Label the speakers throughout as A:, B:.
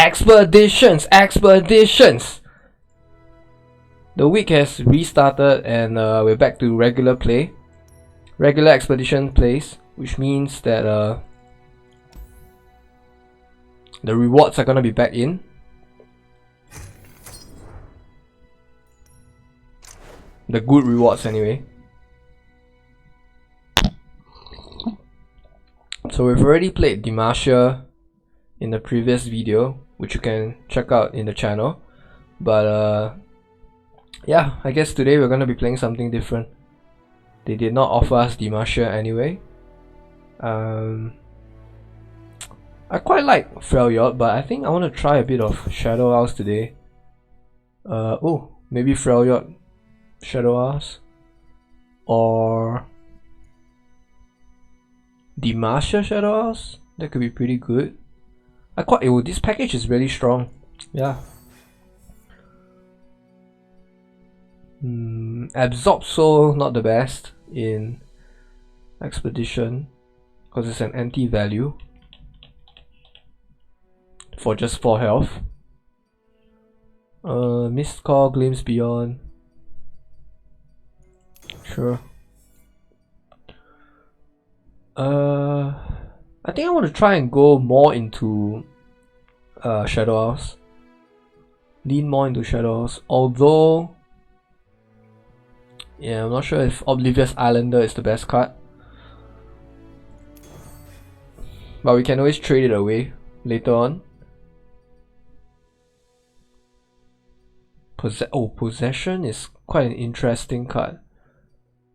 A: Expeditions! The week has restarted and we're back to regular play. Regular expedition plays, which means that the rewards are gonna be back in. The good rewards anyway. So we've already played Demacia in the previous video, which you can check out in the channel. But yeah, I guess today we're gonna be playing something different. They did not offer us Demacia anyway. I quite like Freljord, but I think I want to try a bit of Shadow Isles today. Oh, maybe Freljord, Shadow Isles, or Demacia Shadow Isles. That could be pretty good. This package is really strong. Yeah. Absorb Soul, not the best in Expedition because it's an anti-value for just 4 health. Mist Call, Glimpse Beyond. Sure. I think I want to try and go more into Shadow Isles. Lean more into Shadow Isles, although yeah, I'm not sure if Oblivious Islander is the best card. But we can always trade it away later on. Possession is quite an interesting card.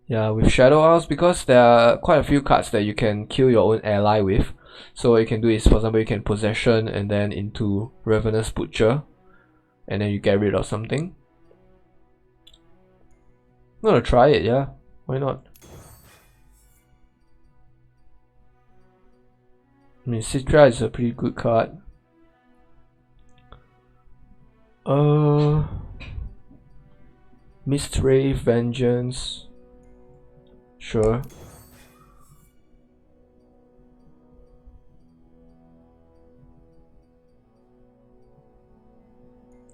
A: Yeah, with Shadow Isles, because there are quite a few cards that you can kill your own ally with. So what you can do is, for example, you can Possession and then into Ravenous Butcher, and then you get rid of something. I'm gonna try it, yeah. Why not? I mean, Citra is a pretty good card. Mistwraith, Vengeance. Sure.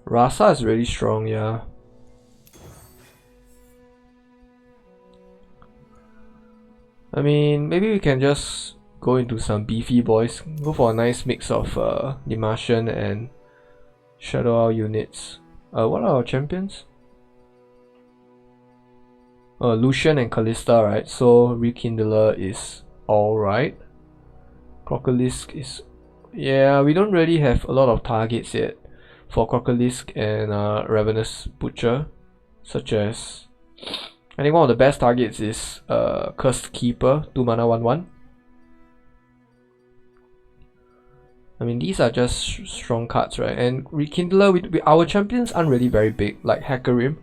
A: Rasa is really strong, yeah. I mean, maybe we can just go into some beefy boys. Go for a nice mix of Demacian and Shadow Isle units. What are our champions? Lucian and Kalista, right? So Rekindler is alright. Crocolisk is... yeah, we don't really have a lot of targets yet for Crocolisk and Ravenous Butcher, such as... I think one of the best targets is Cursed Keeper, 2 mana 1/1. I mean, these are just strong cards, right? And Rekindler, our champions aren't really very big, like Hackerim.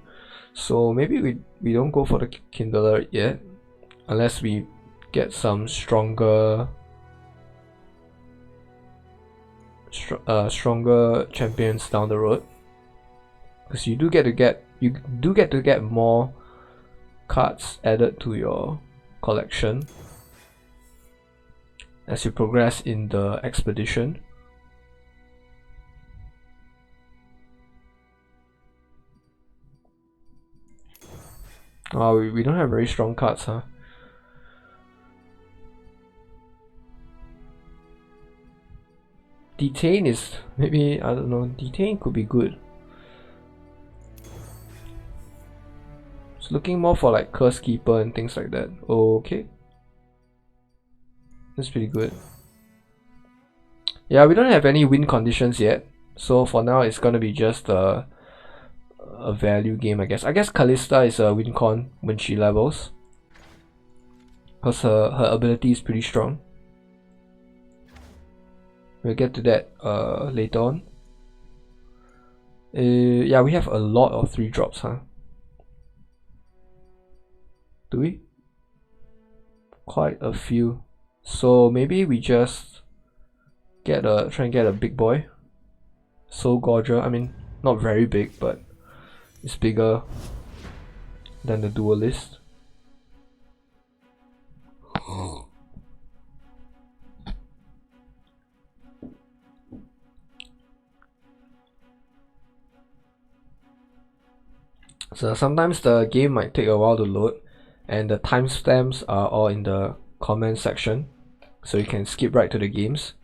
A: So maybe we don't go for the Kindler yet, unless we get some stronger champions down the road. Because you do get to get more cards added to your collection as you progress in the expedition. Oh, we don't have very strong cards, huh? Detain is maybe, I don't know, Detain could be good. It's looking more for like Curse Keeper and things like that. Okay. That's pretty good. Yeah, we don't have any win conditions yet. So for now it's gonna be just a value game, I guess. I guess Kalista is a win con when she levels, because her ability is pretty strong. We'll get to that later on. Yeah, we have a lot of 3-drops, huh? Do we? Quite a few. So maybe we just try and get a big boy. Soul Gorger. I mean, not very big, but it's bigger than the Duelist. So sometimes the game might take a while to load, and the timestamps are all in the comment section, so you can skip right to the games.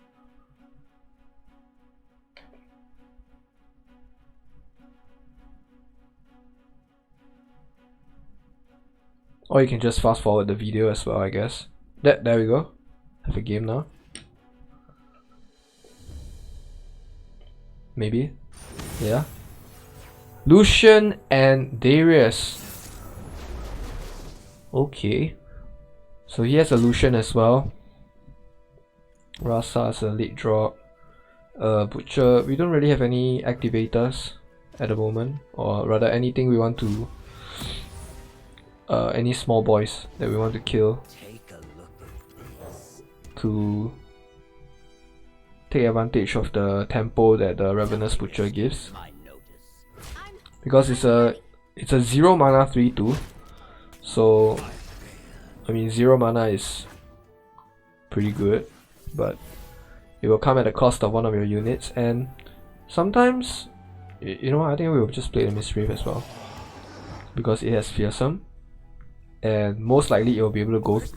A: Or you can just fast forward the video as well, I guess. There we go. Have a game now. Maybe. Yeah. Lucian and Darius. Okay. So he has a Lucian as well. Rasa is a late drop. Butcher, we don't really have any activators at the moment. Or rather anything we want to... any small boys that we want to kill. To take advantage of the tempo that the Ravenous Butcher gives. Because it's a 0 mana 3/2. So I mean 0 mana is pretty good, but it will come at the cost of one of your units, and sometimes, you know, I think we will just play the Mischief as well. Because it has Fearsome, and most likely it will be able to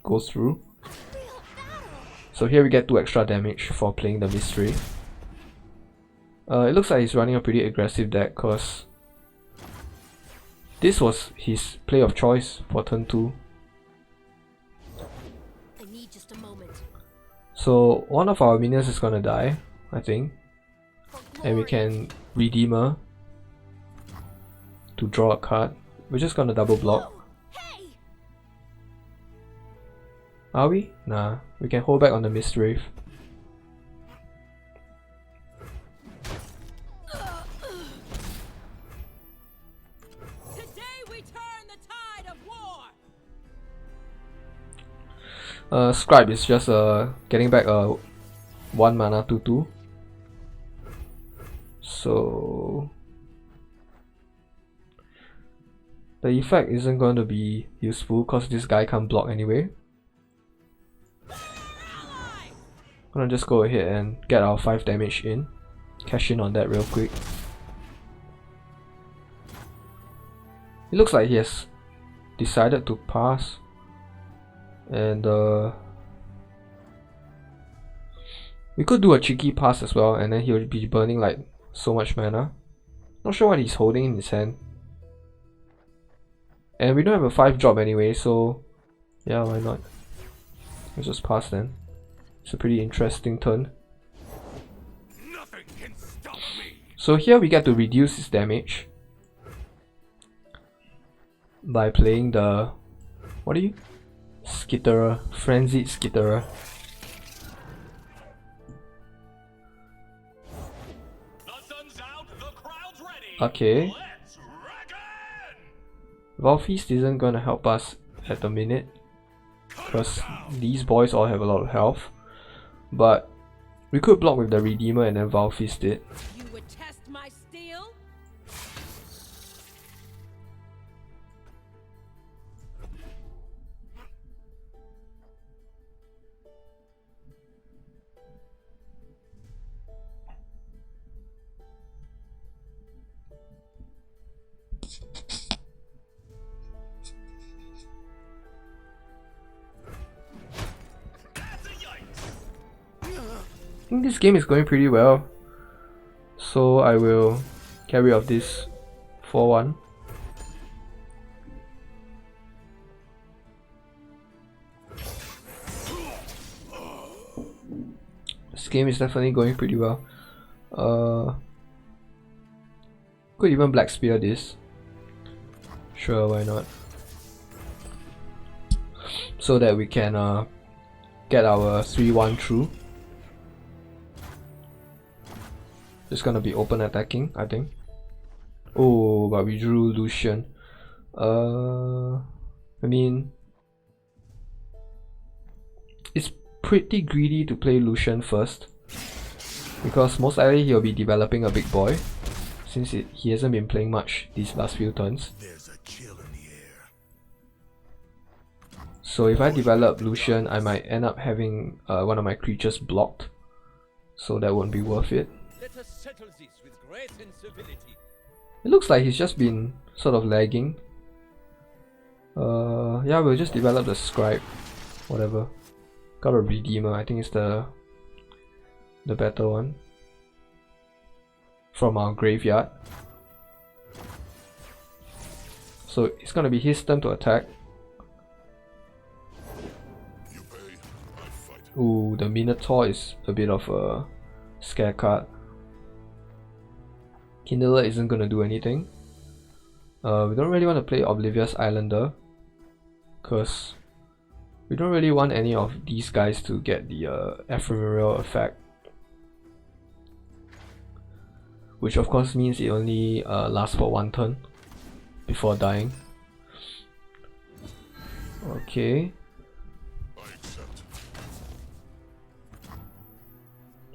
A: go through. So here we get 2 extra damage for playing the Mystery. It looks like he's running a pretty aggressive deck, cause this was his play of choice for turn 2.
B: I need just a moment.
A: So one of our minions is gonna die, I think. And we can Redeemer to draw a card. We're just gonna double block. Are we? Nah, we can hold back on the Mistwraith.
B: Today we turn the tide of
A: war. Scribe is just getting back a 1 mana 2/2. So the effect isn't going to be useful because this guy can't block anyway. I'm gonna just go ahead and get our 5 damage in. Cash in on that real quick. It looks like he has decided to pass. And we could do a cheeky pass as well, and then he'll be burning like so much mana. Not sure what he's holding in his hand. And we don't have a 5 drop anyway, so yeah, why not? Let's just pass then. It's a pretty interesting turn.
C: Nothing can stop me.
A: So here we get to reduce his damage by playing the... what are you? Skitterer. Frenzied Skitterer.
C: The sun's out, the crowd's ready.
A: Okay.
C: Let's reckon.
A: Valfeast isn't gonna help us at the minute, because these boys all have a lot of health. But we could block with the Redeemer and then Valfeast it.
B: You would test my steel?
A: I think this game is going pretty well, so I will get rid of this 4/1. This game is definitely going pretty well. Could even Black Spear this. Sure, why not? So that we can get our 3/1 through. Just gonna be open attacking, I think. Oh, but we drew Lucian. I mean, it's pretty greedy to play Lucian first, because most likely he'll be developing a big boy, since he hasn't been playing much these last few turns.
C: There's a chill in the air.
A: So if I develop Lucian, I might end up having one of my creatures blocked, so that won't be worth it.
D: Let us settle this with grace and civility.
A: It looks like he's just been sort of lagging. Yeah, we'll just develop the scribe. Whatever. Got a redeemer, I think it's the better one. From our graveyard. So it's gonna be his turn to attack. Ooh, the Minotaur is a bit of a scare card. Kindler isn't gonna do anything. We don't really want to play Oblivious Islander, cause we don't really want any of these guys to get the ephemeral effect, which of course means it only lasts for one turn before dying. Okay.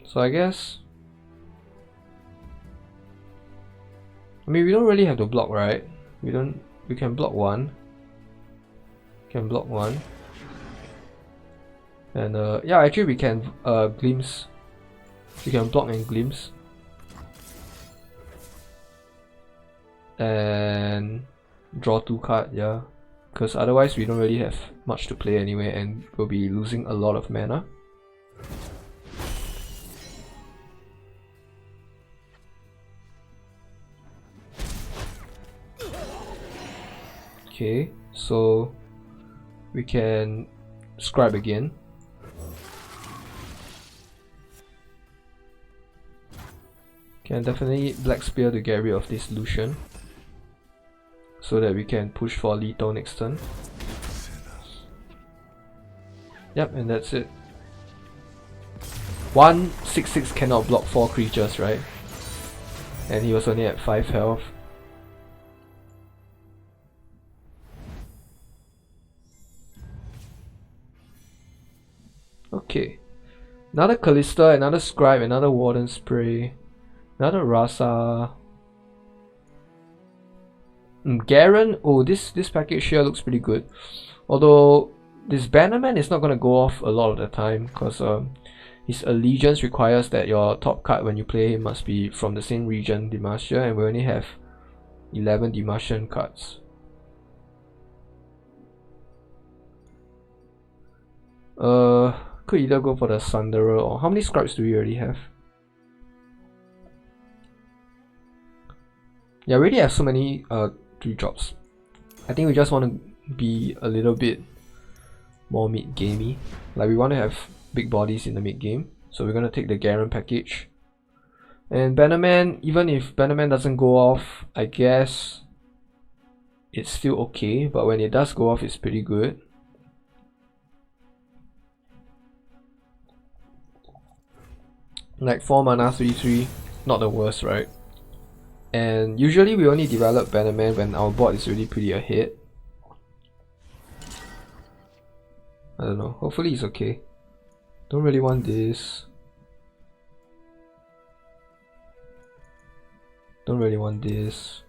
A: So I guess, I mean, we don't really have to block, right? We can block one. Can block one. And yeah, actually we can glimpse. We can block and glimpse. And draw 2 cards, yeah. Because otherwise we don't really have much to play anyway, and we'll be losing a lot of mana. Okay, so we can scribe again. Can definitely Black Spear to get rid of this Lucian, so that we can push for lethal next turn. Yep, and that's it. 1/6/6 cannot block 4 creatures, right? And he was only at 5 health. Okay, another Kalista, another Scribe, another Warden Spray, another Rasa. Garen, oh, this package here looks pretty good. Although this Bannerman is not gonna go off a lot of the time, because his allegiance requires that your top card when you play him must be from the same region, Demacia, and we only have 11 Demacian cards. Could either go for the Sunderer, or how many Scribes do we already have? Yeah, we already have so many 3-drops. I think we just want to be a little bit more mid-gamey. Like, we want to have big bodies in the mid-game. So we're going to take the Garen package. And Bannerman, even if Bannerman doesn't go off, I guess it's still okay. But when it does go off, it's pretty good. Like 4 mana 3/3, not the worst, right? And usually we only develop Bannerman when our board is really pretty ahead. I don't know, hopefully it's okay. Don't really want this. Don't really want this.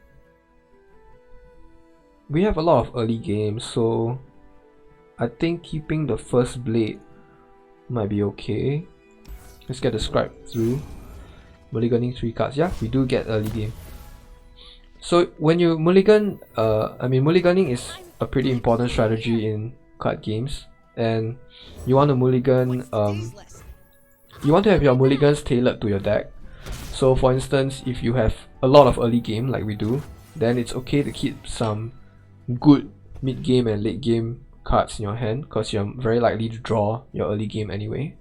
A: We have a lot of early games, so I think keeping the first blade might be okay. Let's get the Scribe through. Mulliganing 3 cards. Yeah, we do get early game. So when you mulligan, I mean, mulliganing is a pretty important strategy in card games, and you want to mulligan. You want to have your mulligans tailored to your deck. So for instance, if you have a lot of early game like we do, then it's okay to keep some good mid game and late game cards in your hand, because you're very likely to draw your early game anyway.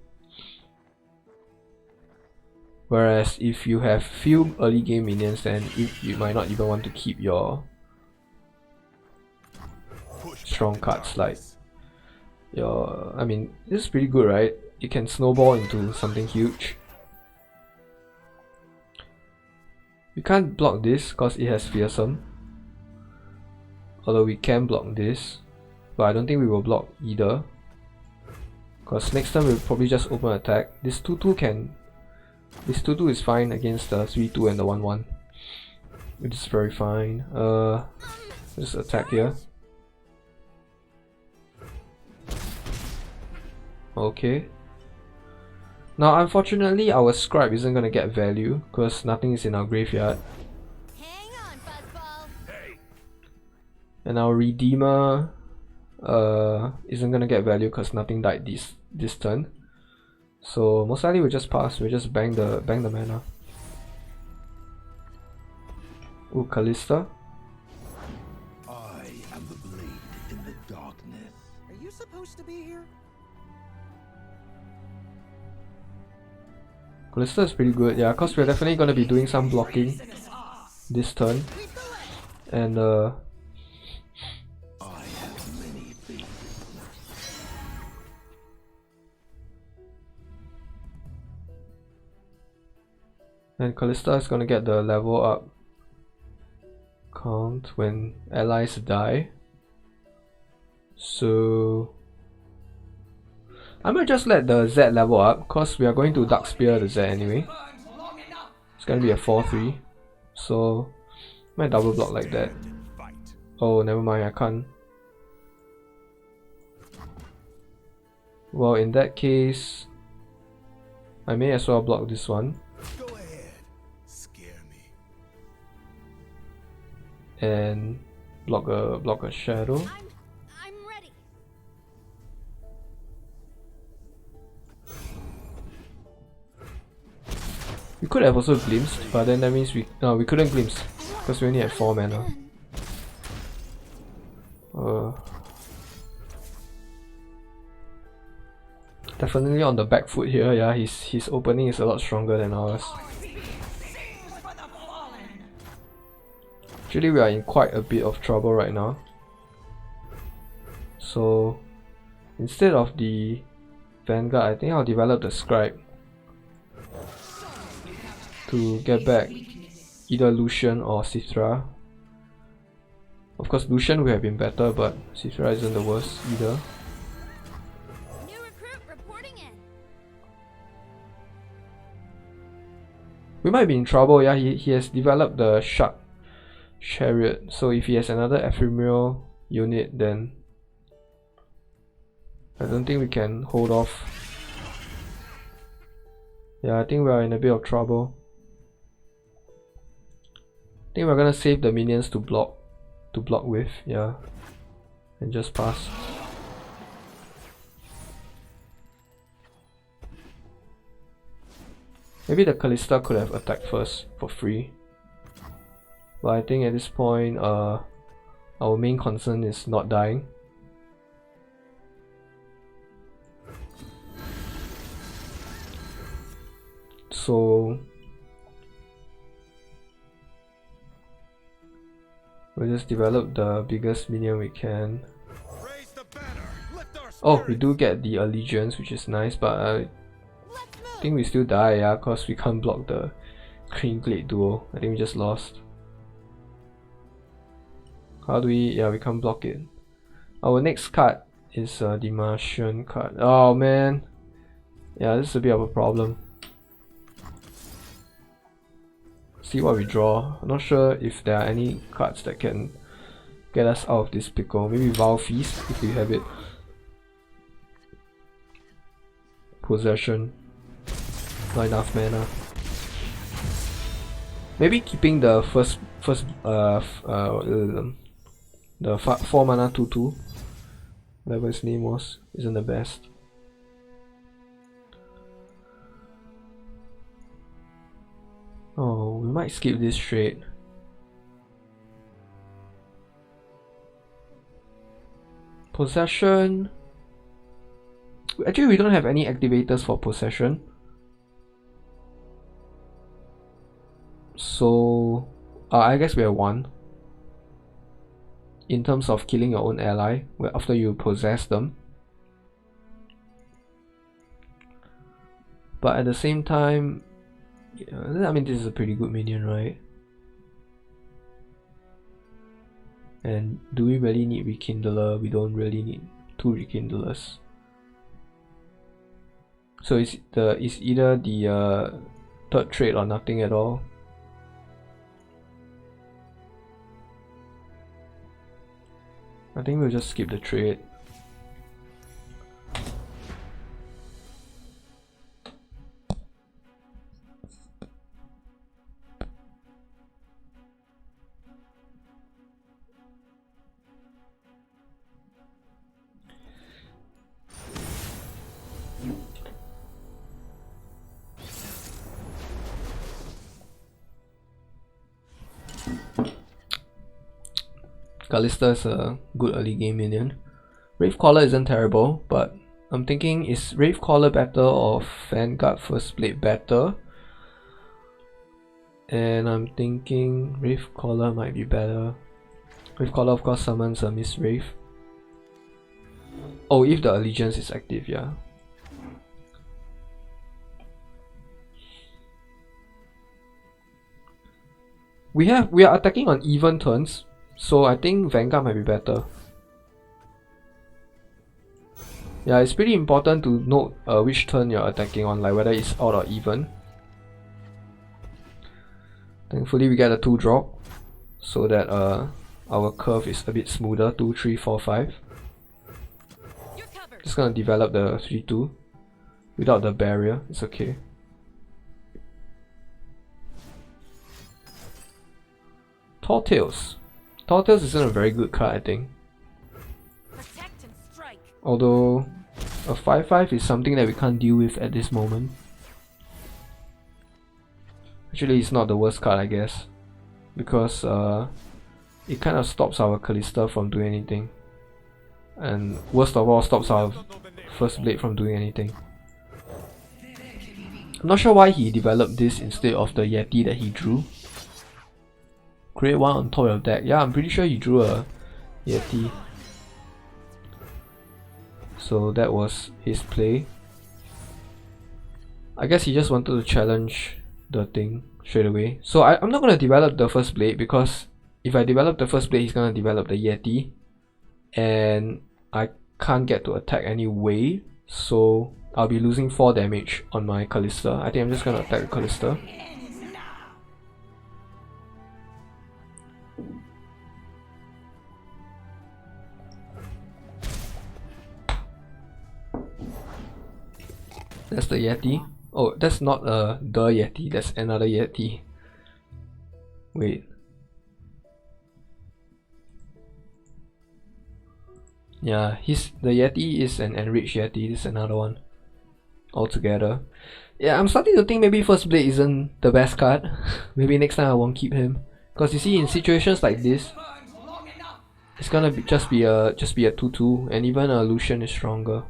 A: Whereas if you have few early game minions, then you might not even want to keep your strong cards, like your, I mean, this is pretty good, right? It can snowball into something huge. We can't block this because it has fearsome. Although we can block this, but I don't think we will block either, because next time we'll probably just open attack. This 2/2 can, this 2/2 is fine against the 3/2 and the 1/1. It is very fine. Just attack here. Okay. Now unfortunately our Scribe isn't gonna get value because nothing is in our graveyard.
B: Hang on,
A: And our Redeemer isn't gonna get value because nothing died this turn. So most likely we'll just pass, we'll just bang the mana. Ooh, Kalista.
C: I am the blade in the darkness.
D: Are you supposed to be here?
A: Kalista is pretty good, yeah, because we're definitely gonna be doing some blocking this turn. And
C: I have many faces.
A: and Kalista is gonna get the level up count when allies die. So I might just let the Z level up because we are going to Dark Spear the Z anyway. It's gonna be a 4-3. So might double block like that.
C: Fight.
A: Oh, never mind, I can't. Well, in that case, I may as well block this one.
C: Go ahead. Scare me.
A: And block a shadow.
B: I'm ready.
A: We could have also glimpsed, but then that means we couldn't glimpse because we only had 4 mana. Definitely on the back foot here. Yeah, his opening is a lot stronger than ours. Actually, we are in quite a bit of trouble right now. So instead of the Vanguard, I think I'll develop the Scribe to get back either Lucian or Cithra. Of course, Lucian would have been better, but Cithra isn't the worst either.
B: New recruit reporting in.
A: We might be in trouble. Yeah, he has developed the Shark Chariot, so if he has another ephemeral unit, then I don't think we can hold off. Yeah, I think we are in a bit of trouble. I think we're gonna save the minions to block with, yeah, and just pass. Maybe the Kalista could have attacked first for free, but I think at this point, our main concern is not dying. So we'll just develop the biggest minion we can.
C: Raise the banner. Lift our
A: Oh, we
C: spirits.
A: do get the allegiance, which is nice, but I think we still die, yeah, cause we can't block the Green Glade duo. I think we just lost. How do we? Yeah, we can't block it. Our next card is the Martian card. Oh man, yeah, this is a bit of a problem. See what we draw. I'm not sure if there are any cards that can get us out of this pickle. Maybe Vow Feast if we have it. Possession. Not enough mana. Maybe keeping the the 4 mana 2/2, whatever his name was, isn't the best. Oh, we might skip this trade. Possession. Actually, we don't have any activators for possession. So, I guess we have one. In terms of killing your own ally, where after you possess them. But at the same time, yeah, I mean, this is a pretty good minion, right? And do we really need Rekindler? We don't really need 2 Rekindlers. So it's either the third trait or nothing at all. I think we'll just skip the trade. Kalista is a good early game minion. Ravecaller isn't terrible, but I'm thinking, is Ravecaller better or Vanguard First Blade better? And I'm thinking Ravecaller might be better. Ravecaller of course summons a Miss Rave. Oh, if the Allegiance is active, yeah. We are attacking on even turns, so I think Vanguard might be better. Yeah, it's pretty important to note which turn you're attacking on, like whether it's odd or even. Thankfully we get a 2 drop, so that our curve is a bit smoother. 2, 3, 4, 5. Just gonna develop the 3-2 without the barrier, it's okay. Tall Tales. Tall Tales isn't a very good card, I think. Although a 5-5 is something that we can't deal with at this moment. Actually, it's not the worst card, I guess, because it kind of stops our Kalista from doing anything, and worst of all, stops our First Blade from doing anything. I'm not sure why he developed this instead of the Yeti that he drew. Create one on top of your deck. Yeah, I'm pretty sure he drew a Yeti. So that was his play. I guess he just wanted to challenge the thing straight away. So I'm not going to develop the First Blade, because if I develop the First Blade, he's going to develop the Yeti. And I can't get to attack anyway. So I'll be losing 4 damage on my Kalista. I think I'm just going to attack the Kalista. That's the Yeti. Oh, that's not the Yeti, that's another Yeti. Wait. Yeah, the Yeti is an enriched Yeti, this is another one. Altogether. Yeah, I'm starting to think maybe First Blade isn't the best card. Maybe next time I won't keep him. Because you see, in situations like this, it's gonna just be a 2-2, and even a Lucian is stronger.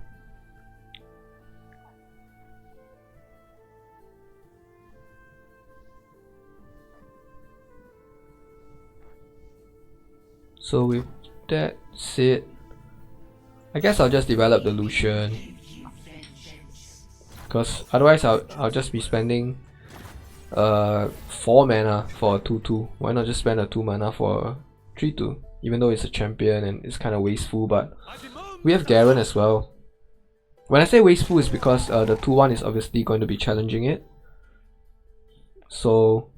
A: So with that said, I guess I'll just develop the Lucian, because otherwise I'll just be spending 4 mana for a 2-2. Why not just spend a 2 mana for a 3-2? Even though it's a champion and it's kind of wasteful, but we have Garen as well. When I say wasteful, it's because the 2-1 is obviously going to be challenging it. So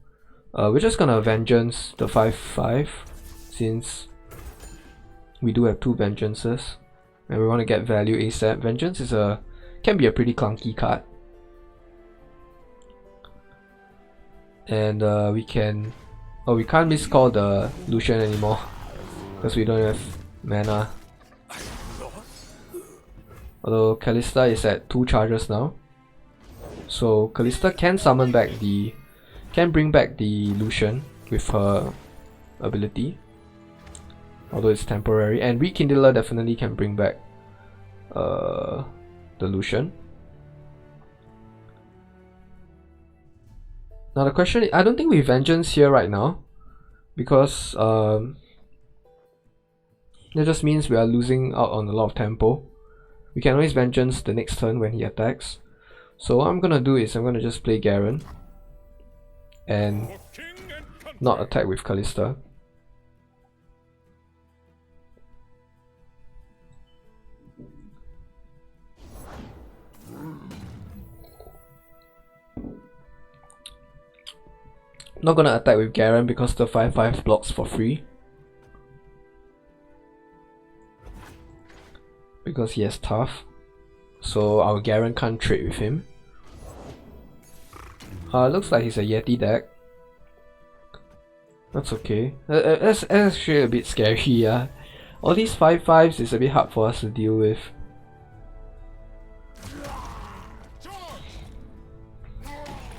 A: we're just gonna Vengeance the 5-5, since we do have 2 Vengeances and we want to get value ASAP. Vengeance can be a pretty clunky card, and we can't miscall the Lucian anymore because we don't have mana. Although Kalista is at 2 charges now, so Kalista can bring back the Lucian with her ability. Although it's temporary, and Rekindler definitely can bring back the Lucian. Now the question is, I don't think we Vengeance here right now, because that just means we are losing out on a lot of tempo. We can always Vengeance the next turn when he attacks. So what I'm gonna do is I'm gonna just play Garen and not attack with Kalista. Not gonna attack with Garen because the 5-5 blocks for free, because he has tough, so our Garen can't trade with him. Looks like he's a Yeti deck. That's okay. That's actually a bit scary, yeah. All these 5-5s is a bit hard for us to deal with.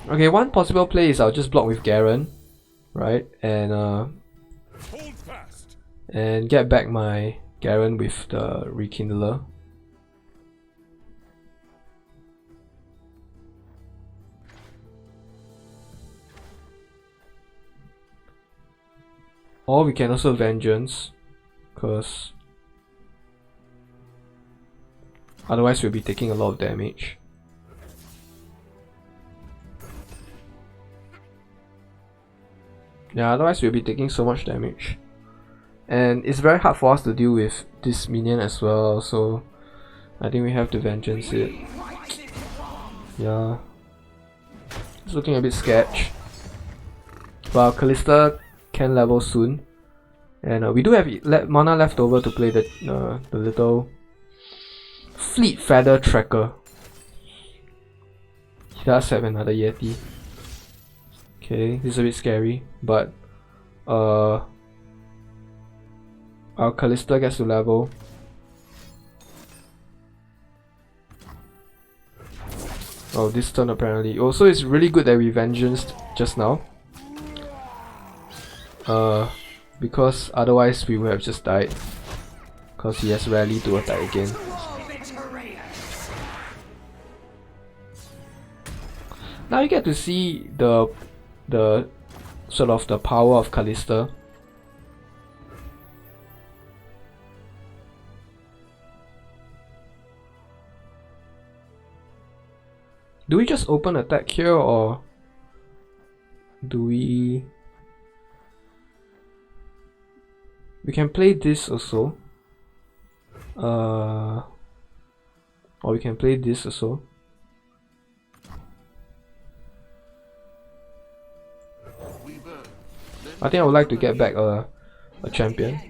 A: Okay, one possible play is I'll just block with Garen, right? And and get back my Garen with the Rekindler. Or we can also Vengeance, because otherwise we'll be taking a lot of damage. Yeah, otherwise we'll be taking so much damage. And it's very hard for us to deal with this minion as well, so I think we have to Vengeance it. Yeah. It's looking a bit sketch. But Kalista can level soon. And we do have mana left over to play the little Fleet Feather Tracker. He does have another Yeti. Okay, this is a bit scary, but our Kalista gets to level. Oh, this turn apparently. Also, it's really good that we Vengeanced just now. Because otherwise we would have just died. Because he has rally to attack again. Now you get to see the sort of the power of Kalista. Do we just open attack here, or do we can play this also, or we can play this also. I think I would like to get back a champion.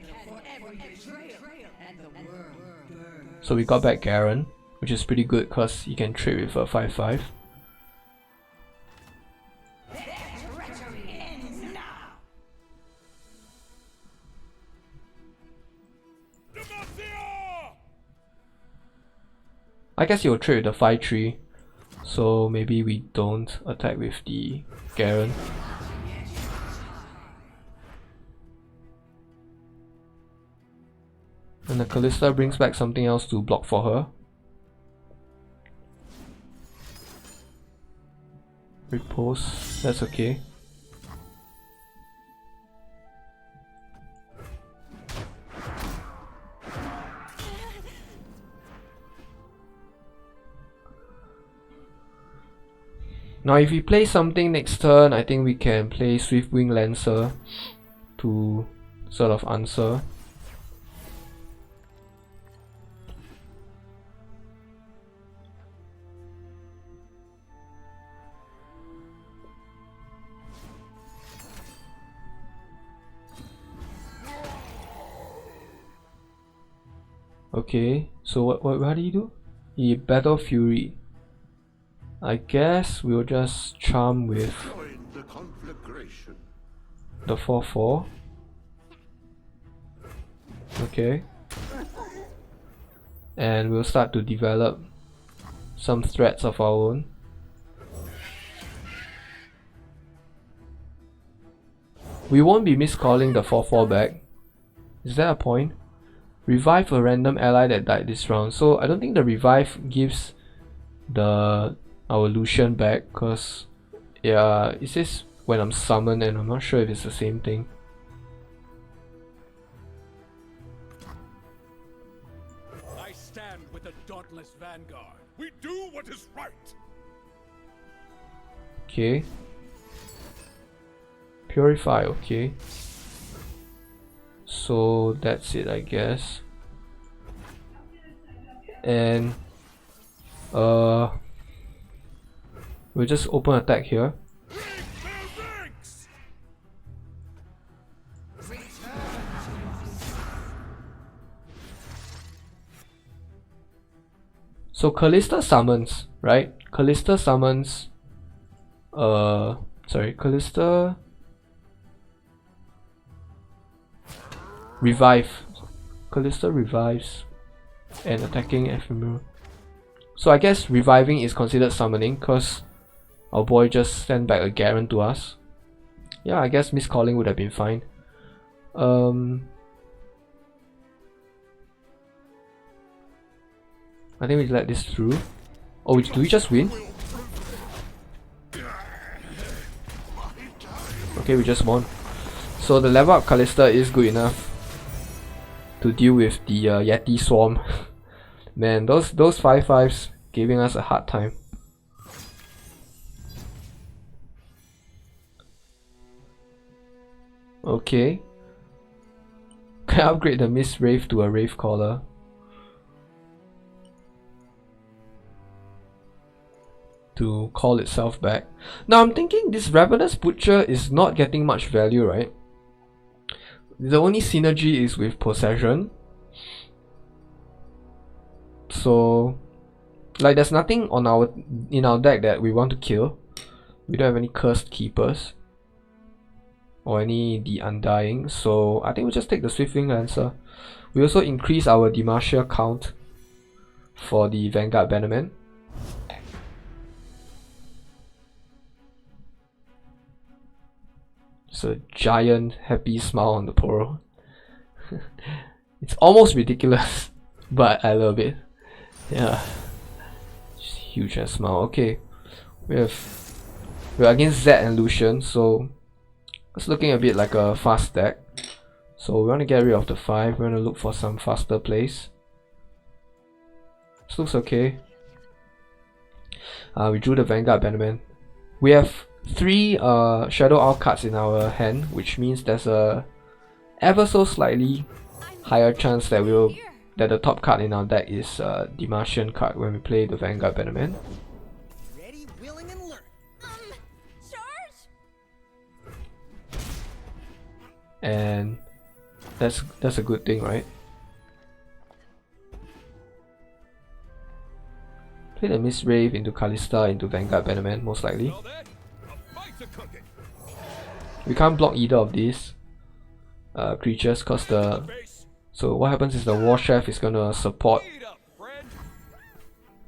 A: So we got back Garen, which is pretty good because he can trade with a 5/5. I guess he'll trade with the 5/3, so maybe we don't attack with the Garen. And the Kalista brings back something else to block for her. Repose, that's okay. Now if we play something next turn, I think we can play Swiftwing Lancer to sort of answer. Okay, so what do you do? He Battle Fury. I guess we'll just charm with the 4/4. Okay. And we'll start to develop some threats of our own. We won't be miscalling the 4/4 back. Is there a point? Revive a random ally that died this round. So I don't think the revive gives our Lucian back, because yeah, it says when I'm summoned, and I'm not sure if it's the same thing.
E: I stand with the dauntless vanguard. We do what is right.
A: Okay. Purify, okay. So that's it, I guess. And we'll just open attack here. So Kalista summons, right? Kalista summons Kalista revive. Kalista revives and attacking ephemeral. So I guess reviving is considered summoning because our boy just sent back a Garen to us. Yeah, I guess miscalling would have been fine. I think we let this through. Oh, do we just win? Okay, we just won. So the level up Kalista is good enough to deal with the Yeti swarm. Man, those 5/5s giving us a hard time. Okay. Can I upgrade the Mist Wraith to a Wraith Caller? To call itself back. Now I'm thinking this Ravenous Butcher is not getting much value, right? The only synergy is with Possession. So like there's nothing on in our deck that we want to kill. We don't have any Cursed Keepers or any The Undying, so I think we'll just take the Swiftwing Lancer. We also increase our Demacia count for the Vanguard Bannerman. It's a giant happy smile on the Poro. It's almost ridiculous, but I love it. Yeah, just huge ass smile. Okay, we're against Zed and Lucian, so it's looking a bit like a fast deck. So we want to get rid of the 5. We want to look for some faster plays. This looks okay. We drew the Vanguard Bannerman. We have 3 Shadow Owl cards in our hand, which means there's a ever so slightly higher chance that the top card in our deck is the Martian card when we play the Vanguard Bannerman.
D: Ready, willing, and learn.
B: Charge?
A: And that's a good thing, right? Play the Mist Wraith into Kalista into Vanguard Bannerman, most likely.
E: Well then, a bite's a cooking.
A: We can't block either of these creatures cause so what happens is the War Chef is gonna support
E: Eat up, friend.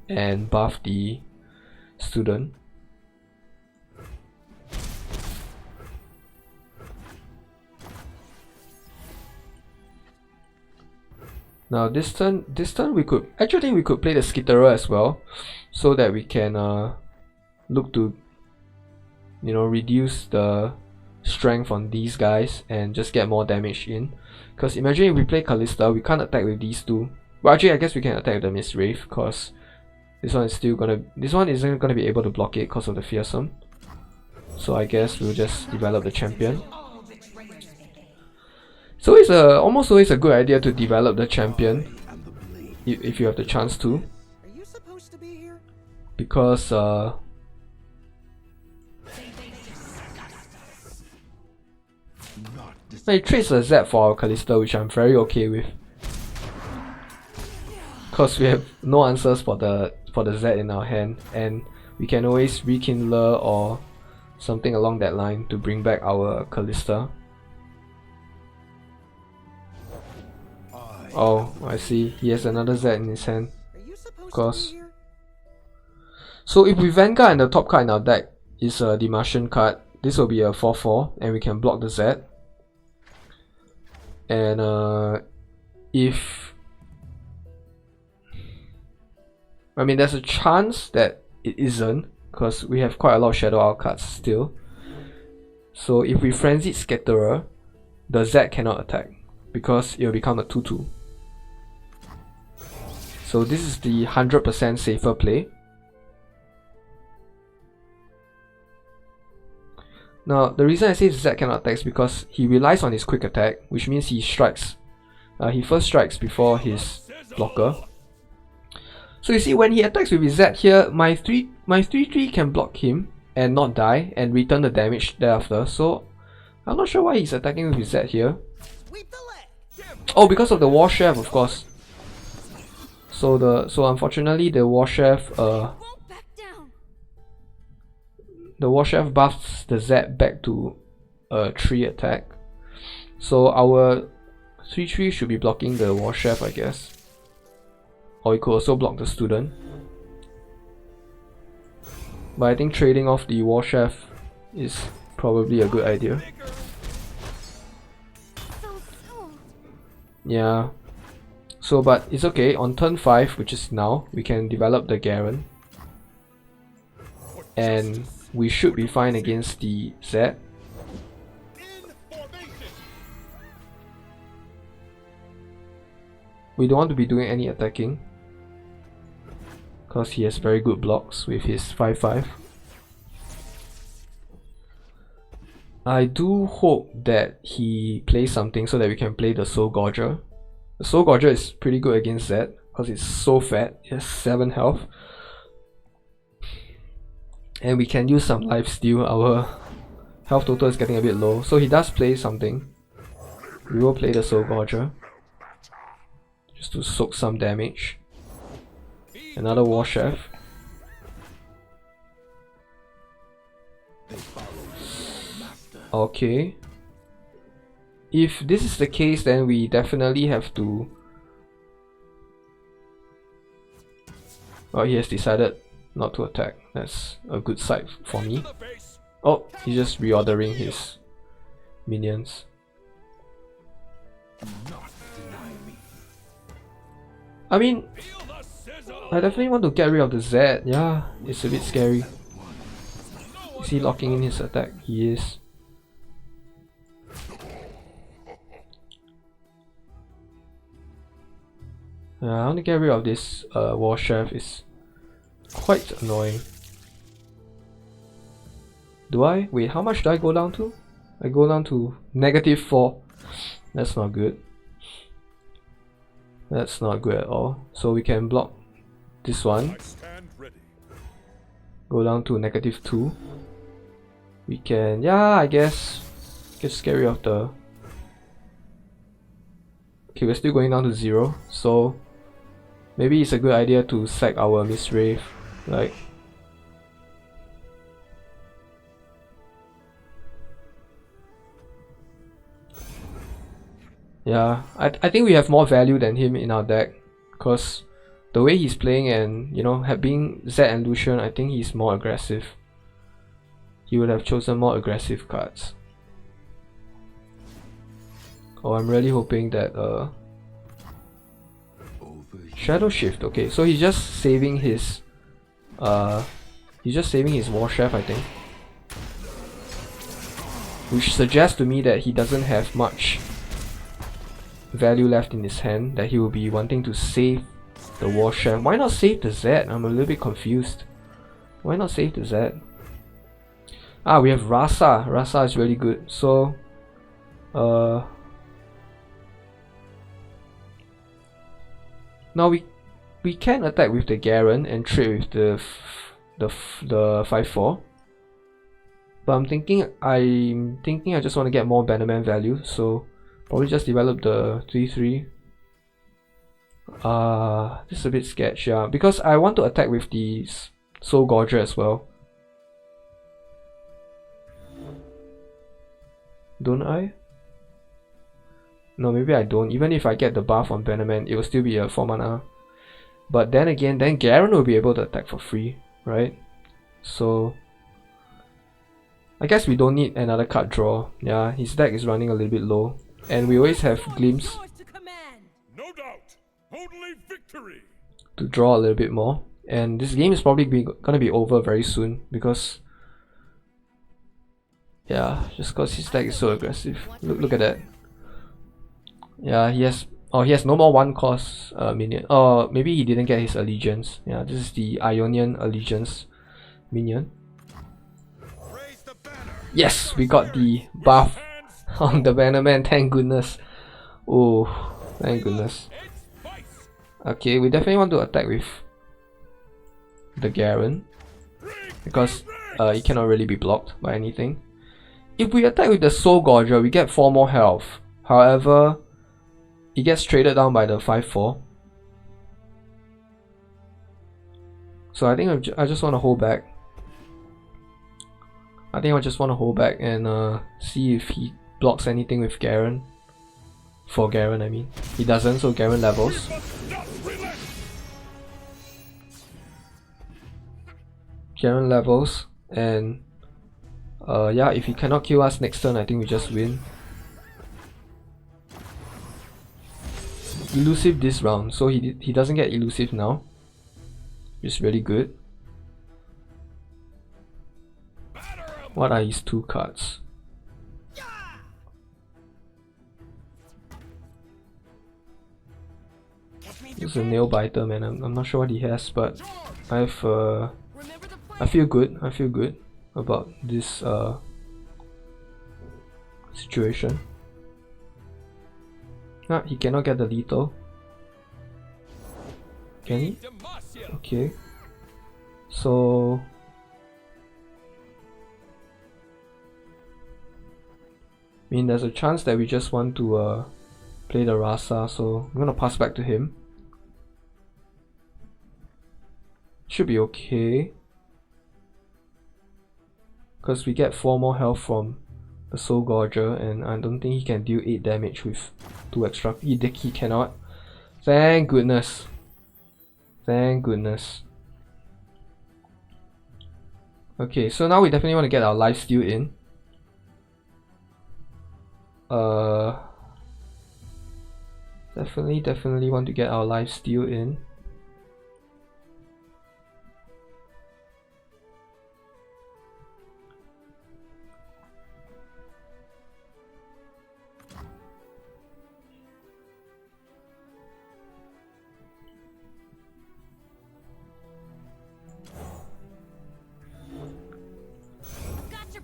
A: and buff the student. Now this turn we could play the Skitterer as well, so that we can look to reduce the strength on these guys and just get more damage in. Because imagine if we play Kalista, we can't attack with these two. Well, actually, I guess we can attack with the Mist Wraith, because this one isn't gonna be able to block it because of the fearsome. So I guess we'll just develop the champion. So it's almost always a good idea to develop the champion if you have the chance to,
D: Are you supposed to be here?
A: because it trades a Z for our Kalista, which I'm very okay with, because we have no answers for the Z in our hand, and we can always Rekindler or something along that line to bring back our Kalista. Oh, I see. He has another Z in his hand.
D: Are you supposed
A: Course.
D: to be here?
A: So if we Vanguard and the top card in our deck is the Martian card, this will be a 4/4 and we can block the Z. And there's a chance that it isn't, because we have quite a lot of Shadow Owl cards still. So if we Frenzied Scatterer, the Z cannot attack because it will become a 2/2. So this is the 100% safer play. Now the reason I say Z cannot attack is because he relies on his quick attack, which means he strikes. He first strikes before his blocker. So you see, when he attacks with his Z here, my 3/3 can block him and not die and return the damage thereafter. So I'm not sure why he's attacking with his Z here.
D: Sweep the leg.
A: Oh, because of the War Chef, of course. So unfortunately the War Chef
B: Won't back down.
A: the War Chef buffs the Z back to a 3 attack. So our 3/3 should be blocking the War Chef, I guess. Or it could also block the student. But I think trading off the War Chef is probably a good idea.
B: So soon.
A: Yeah. So, but it's okay. On turn 5, which is now, we can develop the Garen. And we should be fine against the Z.
E: In formation.
A: We don't want to be doing any attacking, because he has very good blocks with his 5-5. I do hope that he plays something so that we can play the Soul Gorger. The Soul Gorger is pretty good against Z because it's so fat. It has 7 health. And we can use some lifesteal. Our health total is getting a bit low. So he does play something. We will play the Soul Gorger just to soak some damage. Another War Chef. Okay. If this is the case, then we definitely have to... Oh, he has decided not to attack. That's a good sight for me. Oh, he's just reordering his minions. I mean, I definitely want to get rid of the Z. Yeah, it's a bit scary. Is he locking in his attack? He is. I want to get rid of this War Chef. It's quite annoying. Do I? Wait, how much do I go down to? I go down to -4. That's not good. That's not good at all. So we can block this one. Go down to -2. We can, yeah, I guess just get rid of the... Okay, we're still going down to 0. So maybe it's a good idea to sack our Miss Wraith, like... Yeah, I think we have more value than him in our deck, because the way he's playing and, you know, being Z and Lucian, I think he's more aggressive. He would have chosen more aggressive cards. Oh, I'm really hoping that Shadow Shift. Okay, so he's just saving his War Chef, I think, which suggests to me that he doesn't have much value left in his hand, that he will be wanting to save the War Chef. Why not save the Z? I'm a little bit confused. Why not save the Z? Ah, we have Rasa. Rasa is really good. So now we can attack with the Garen and trade with the 5-4. But I'm thinking I just want to get more Bannerman value, so probably just develop the 3-3. This is a bit sketch, yeah, because I want to attack with the Soul Gorger as well. Don't I? No, maybe I don't. Even if I get the buff on Bannerman, it will still be a 4 mana. But then again, then Garen will be able to attack for free, right? So I guess we don't need another card draw. Yeah, his deck is running a little bit low. And we always have Glimpse
E: No doubt. Only victory.
A: to draw a little bit more. And this game is probably gonna be over very soon, because yeah, just because his deck is so aggressive. Look at that. Yeah, he has no more 1-cost minion. Or maybe he didn't get his allegiance. Yeah, this is the Ionian allegiance minion. Yes, we got the buff on the Bannerman, thank goodness. Oh, thank goodness. Okay, we definitely want to attack with the Garen, because it cannot really be blocked by anything. If we attack with the Soul Gorger, we get 4 more health. However, it gets traded down by the 5-4. So I think I just want to hold back. I think I just want to hold back and see if he blocks anything with Garen. For Garen, I mean. He doesn't, so Garen levels. Garen levels, and yeah, if he cannot kill us next turn, I think we just win. elusive this round, so he doesn't get elusive now. It's really good. What are his 2 cards? This is a nail biter, man. I'm not sure what he has, but I feel good. I feel good about this situation. Ah, he cannot get the lethal. Can he? Okay. So I mean, there's a chance that we just want to play the Rasa, so I'm gonna pass back to him. Should be okay, because we get 4 more health from the Soul Gorger, and I don't think he can deal 8 damage with 2 extra. He cannot. Thank goodness. Thank goodness. Okay, so now we definitely want to get our lifesteal in. Definitely want to get our lifesteal in.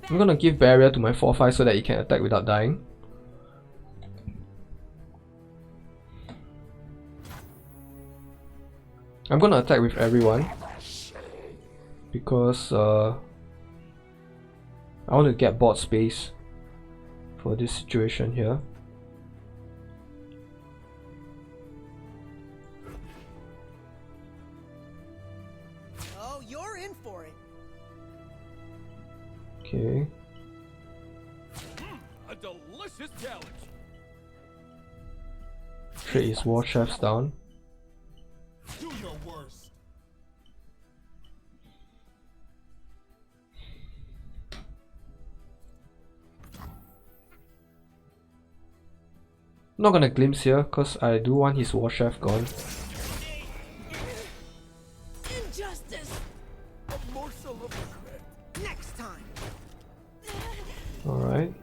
A: I'm gonna give barrier to my 4-5 so that he can attack without dying. I'm gonna attack with everyone because I want to get board space for this situation here.
D: Oh, you're in for it.
A: Okay.
E: A delicious challenge.
A: Trade his war chefs down.
E: Do your worst.
A: I'm not gonna glimpse here because I do want his war chef gone.
D: Injustice.
E: A morsel of regret.
D: Next time.
A: Alright.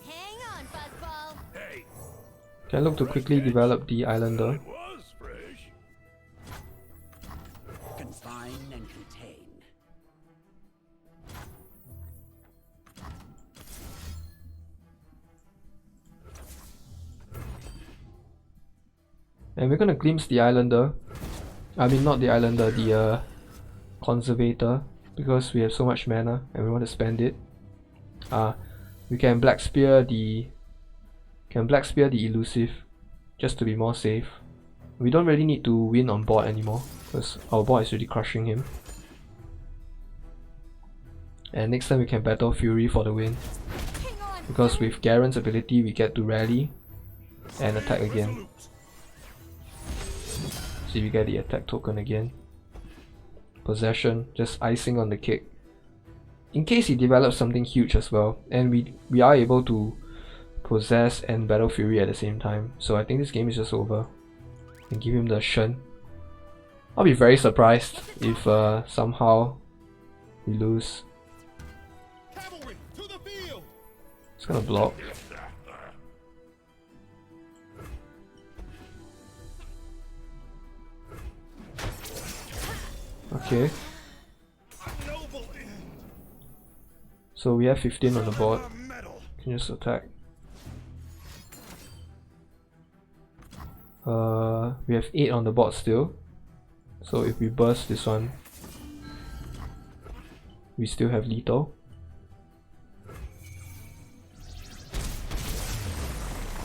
B: Hang on, Fuzzball.
E: Hey,
A: Can look to quickly develop the Islander.
E: that was fresh.
D: Confine and contain.
A: And we're gonna glimpse the Islander. I mean, not the Islander, the Conservator, because we have so much mana and we want to spend it. We can Black Spear the elusive just to be more safe. We don't really need to win on board anymore because our board is really crushing him. And next time we can battle Fury for the win,
B: Hang on.
A: because with Garen's ability we get to rally and attack again. See, we get the attack token again. Possession, just icing on the cake. In case he develops something huge as well, and we are able to possess and battle Fury at the same time. So I think this game is just over. And give him the Shen. I'll be very surprised if somehow we lose.
E: Cavalry to the field.
A: It's gonna block. Okay.
E: A noble end.
A: So we have 15 on the board.
E: A medal.
A: Can just attack. We have 8 on the board still. So if we burst this one, we still have lethal.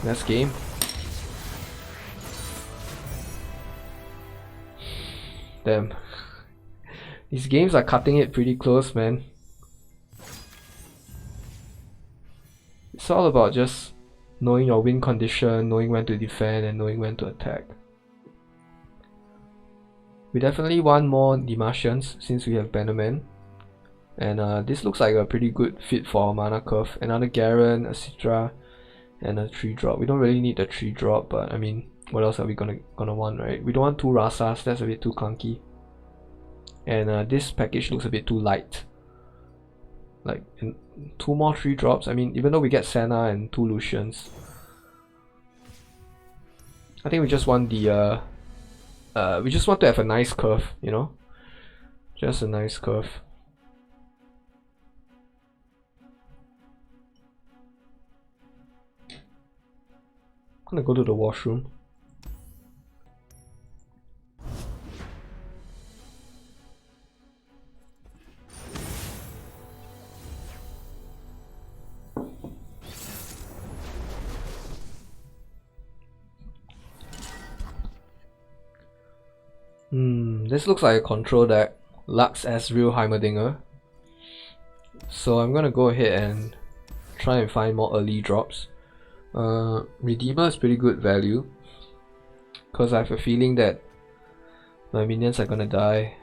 A: That's game. Damn. These games are cutting it pretty close, man. It's all about just knowing your win condition, knowing when to defend, and knowing when to attack. We definitely want more Demacians since we have Bannerman. And this looks like a pretty good fit for our mana curve. Another Garen, a Citra, and a 3-drop. We don't really need the 3-drop, but I mean, what else are we gonna want, right? We don't want 2 Rasas, that's a bit too clunky. And this package looks a bit too light. Like 2 more 3-drops. I mean, even though we get Senna and 2 Lucians, I think we just want the we just want to have a nice curve, you know, just a nice curve. I'm gonna go to the washroom. This looks like a control deck. Lux as real Heimerdinger. So I'm gonna go ahead and try and find more early drops. Redeemer is pretty good value, because I have a feeling that my minions are gonna die.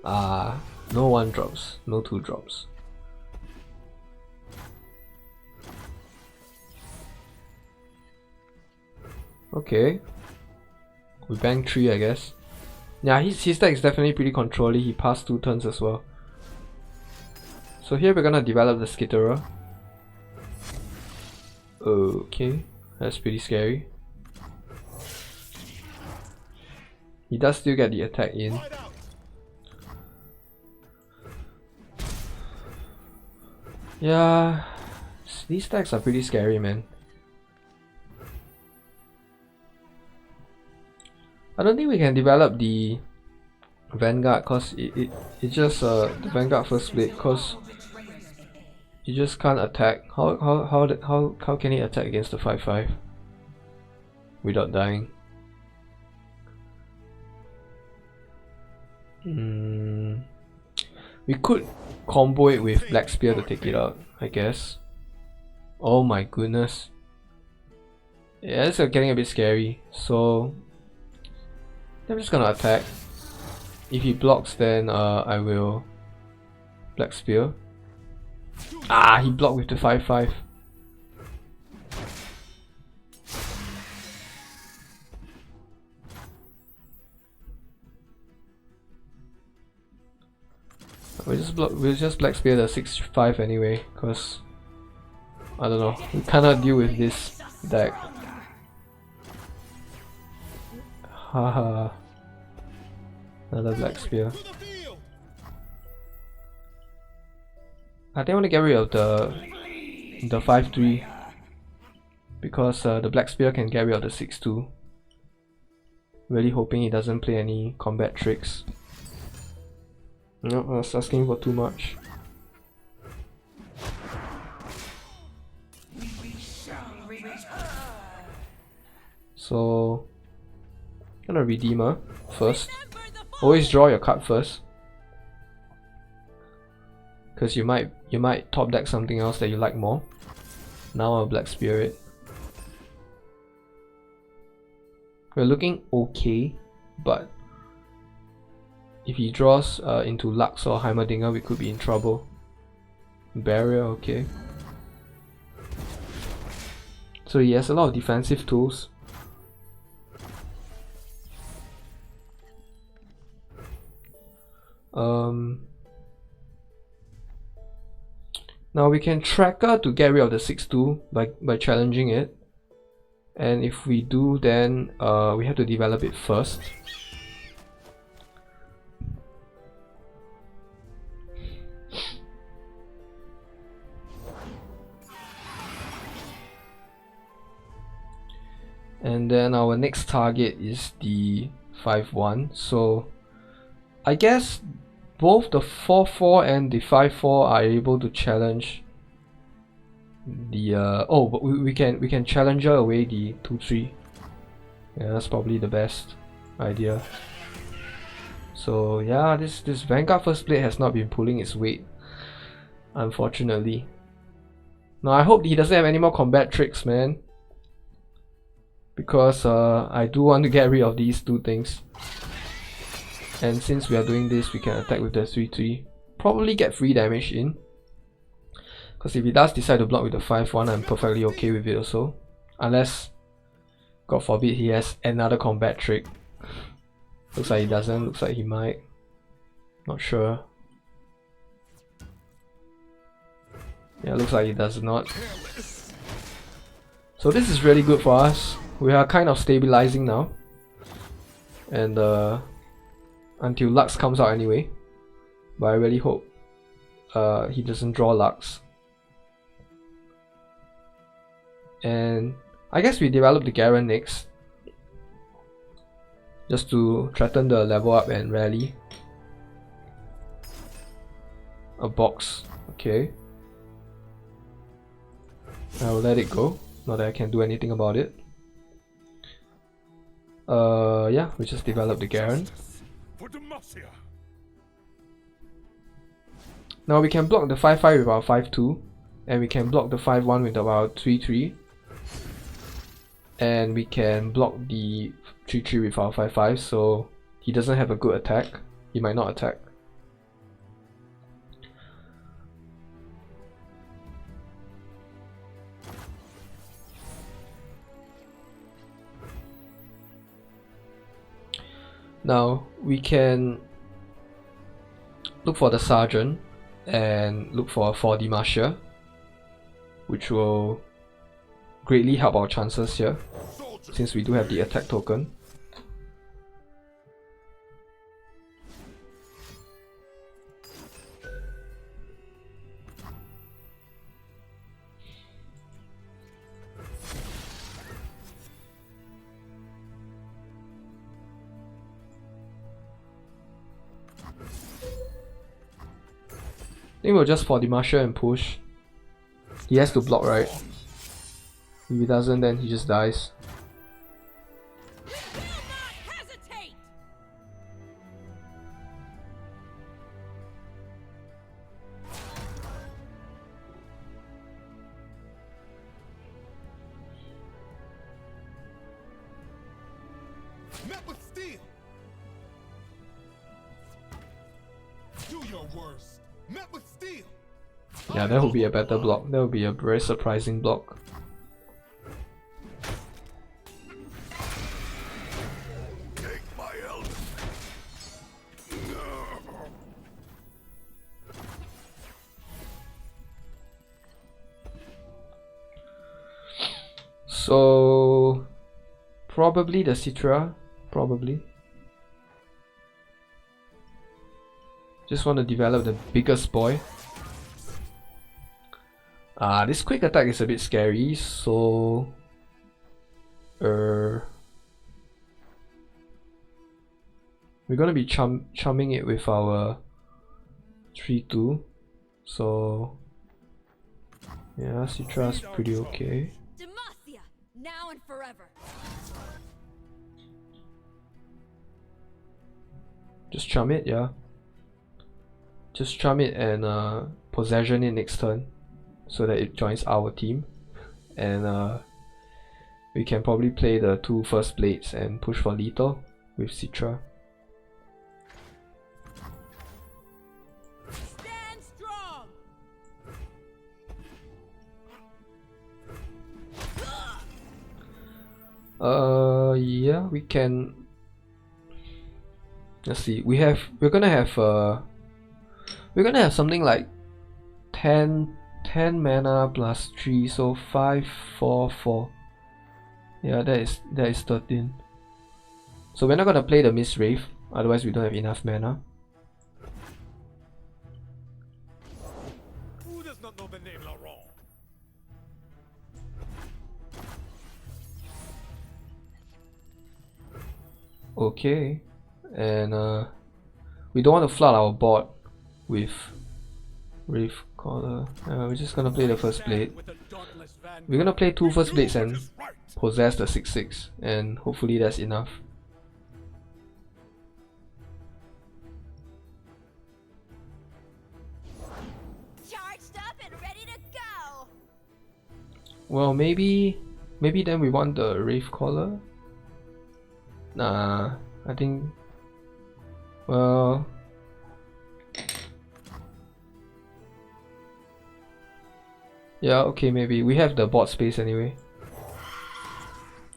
A: No 1 drops, no 2 drops. Okay. We bang 3, I guess. Yeah, his deck is definitely pretty controlly. He passed 2 turns as well. So here we're gonna develop the Skitterer. Okay, that's pretty scary. He does still get the attack in. Yeah, these decks are pretty scary, man. I don't think we can develop the Vanguard cause it just the Vanguard first blade, cause you just can't attack. How can he attack against the 5/5 without dying? We could combo it with Black Spear to take it out, I guess. Oh my goodness. Yeah, it's getting a bit scary. So I'm just gonna attack. If he blocks, then I will Black Spear. He blocked with the 5/5. We'll just Black Spear the 6/5 anyway, cause I don't know, we cannot deal with this deck. Haha. Another Black Spear. I think I want to get rid of the 5/3 because the Black Spear can get rid of the 6/2. Really hoping he doesn't play any combat tricks. No, I was asking for too much. So I'm gonna Redeemer first. Always draw your card first, because you might top deck something else that you like more. Now I'll Black Spear it. We're looking okay, but if he draws into Lux or Heimerdinger, we could be in trouble. Barrier, okay. So he has a lot of defensive tools. Now we can Tracker to get rid of the 6/2 by challenging it, and if we do, then we have to develop it first. And then our next target is the 5/1, so I guess both the 4/4 and the 5/4 are able to challenge the but we can challenger away the 2/3. Yeah, that's probably the best idea. So yeah, this Vanguard first blade has not been pulling its weight, unfortunately. Now I hope he doesn't have any more combat tricks, man, because I do want to get rid of these 2 things. And since we are doing this, we can attack with the 3/3. Probably get free damage in, Because if he does decide to block with the 5-1, I'm perfectly okay with it also. Unless, God forbid, he has another combat trick. Looks like he doesn't, looks like he might. Not sure. Yeah, looks like he does not. So this is really good for us. We are kind of stabilizing now. And until Lux comes out anyway. But I really hope he doesn't draw Lux. And I guess we develop the Garen next. Just to threaten the level up and rally. A box, okay. I will let it go, not that I can do anything about it. Yeah, we just developed the Garen. Now we can block the 5-5 with our 5-2, and we can block the 5-1 with our 3-3. And we can block the 3-3 with our 5-5, so he doesn't have a good attack. He might not attack. Now we can look for the Sergeant and look for a 4D Marshal, which will greatly help our chances here, since we do have the attack token. I think we'll just 4D Marshal and push. He has to block, right? If he doesn't, then he just dies.
C: Met with steel. Do your worst. Met with steel.
A: Yeah, that would be a better block. That would be a very surprising block.
C: Take my elder.
A: So probably the Citra, probably. Just want to develop the biggest boy. This quick attack is a bit scary, so we're gonna be chumming it with our 3-2. So yeah, Citra's pretty okay.
B: Demacia, now and forever.
A: Just chum it, yeah. Just chum it and possession it next turn, so that it joins our team, and we can probably play the 2 first blades and push for lethal with Citra.
D: Stand strong.
A: Yeah, we can. Let's see. We're gonna have something like 10 mana plus 3, so 5, 4, 4. Yeah, that is 13. So we're not gonna play the Mist Wraith, otherwise we don't have enough mana.
E: Who does not know the name Laurent?
A: Okay, and we don't want to flood our board with Wraith Caller. We're just gonna play the first blade. We're gonna play 2 first blades and possess the 6/6, and hopefully that's enough.
B: Charged up and ready to go.
A: Well, maybe then we want the Wraith Caller. Nah, I think. Well. Yeah, okay, maybe. We have the bot space anyway.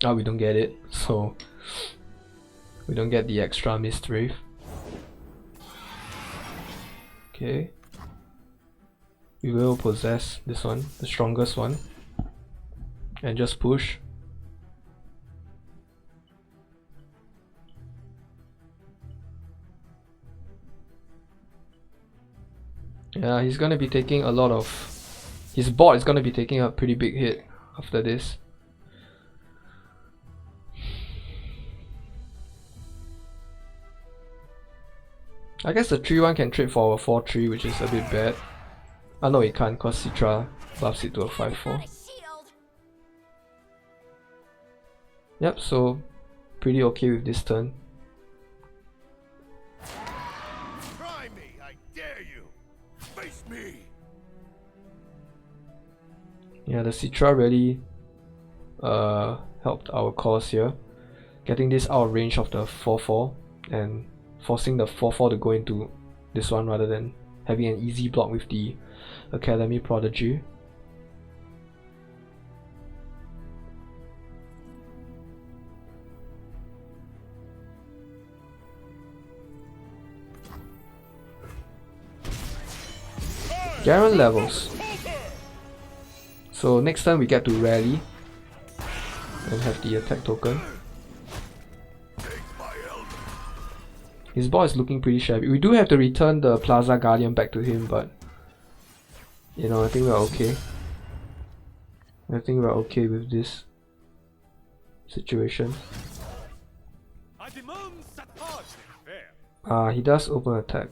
A: Ah, we don't get it, so we don't get the extra Mist Wraith. Okay. We will possess this one, the strongest one, and just push. Yeah, he's gonna be taking a lot of... His bot is gonna be taking a pretty big hit after this. I guess the 3-1 can trade for a 4-3, which is a bit bad. Ah no, it can't, cause Citra buffs it to a 5-4.
B: Shield.
A: Yep, so pretty okay with this turn.
C: Try me, I dare you. Face me.
A: Yeah, the Citra really helped our cause here. Getting this out of range of the 4-4 and forcing the 4-4 to go into this one rather than having an easy block with the Academy Prodigy. Garen levels. So next time we get to rally and have the attack token. His bot is looking pretty shabby. We do have to return the Plaza Guardian back to him, but you know, I think we're okay. I think we're okay with this situation. He does open attack.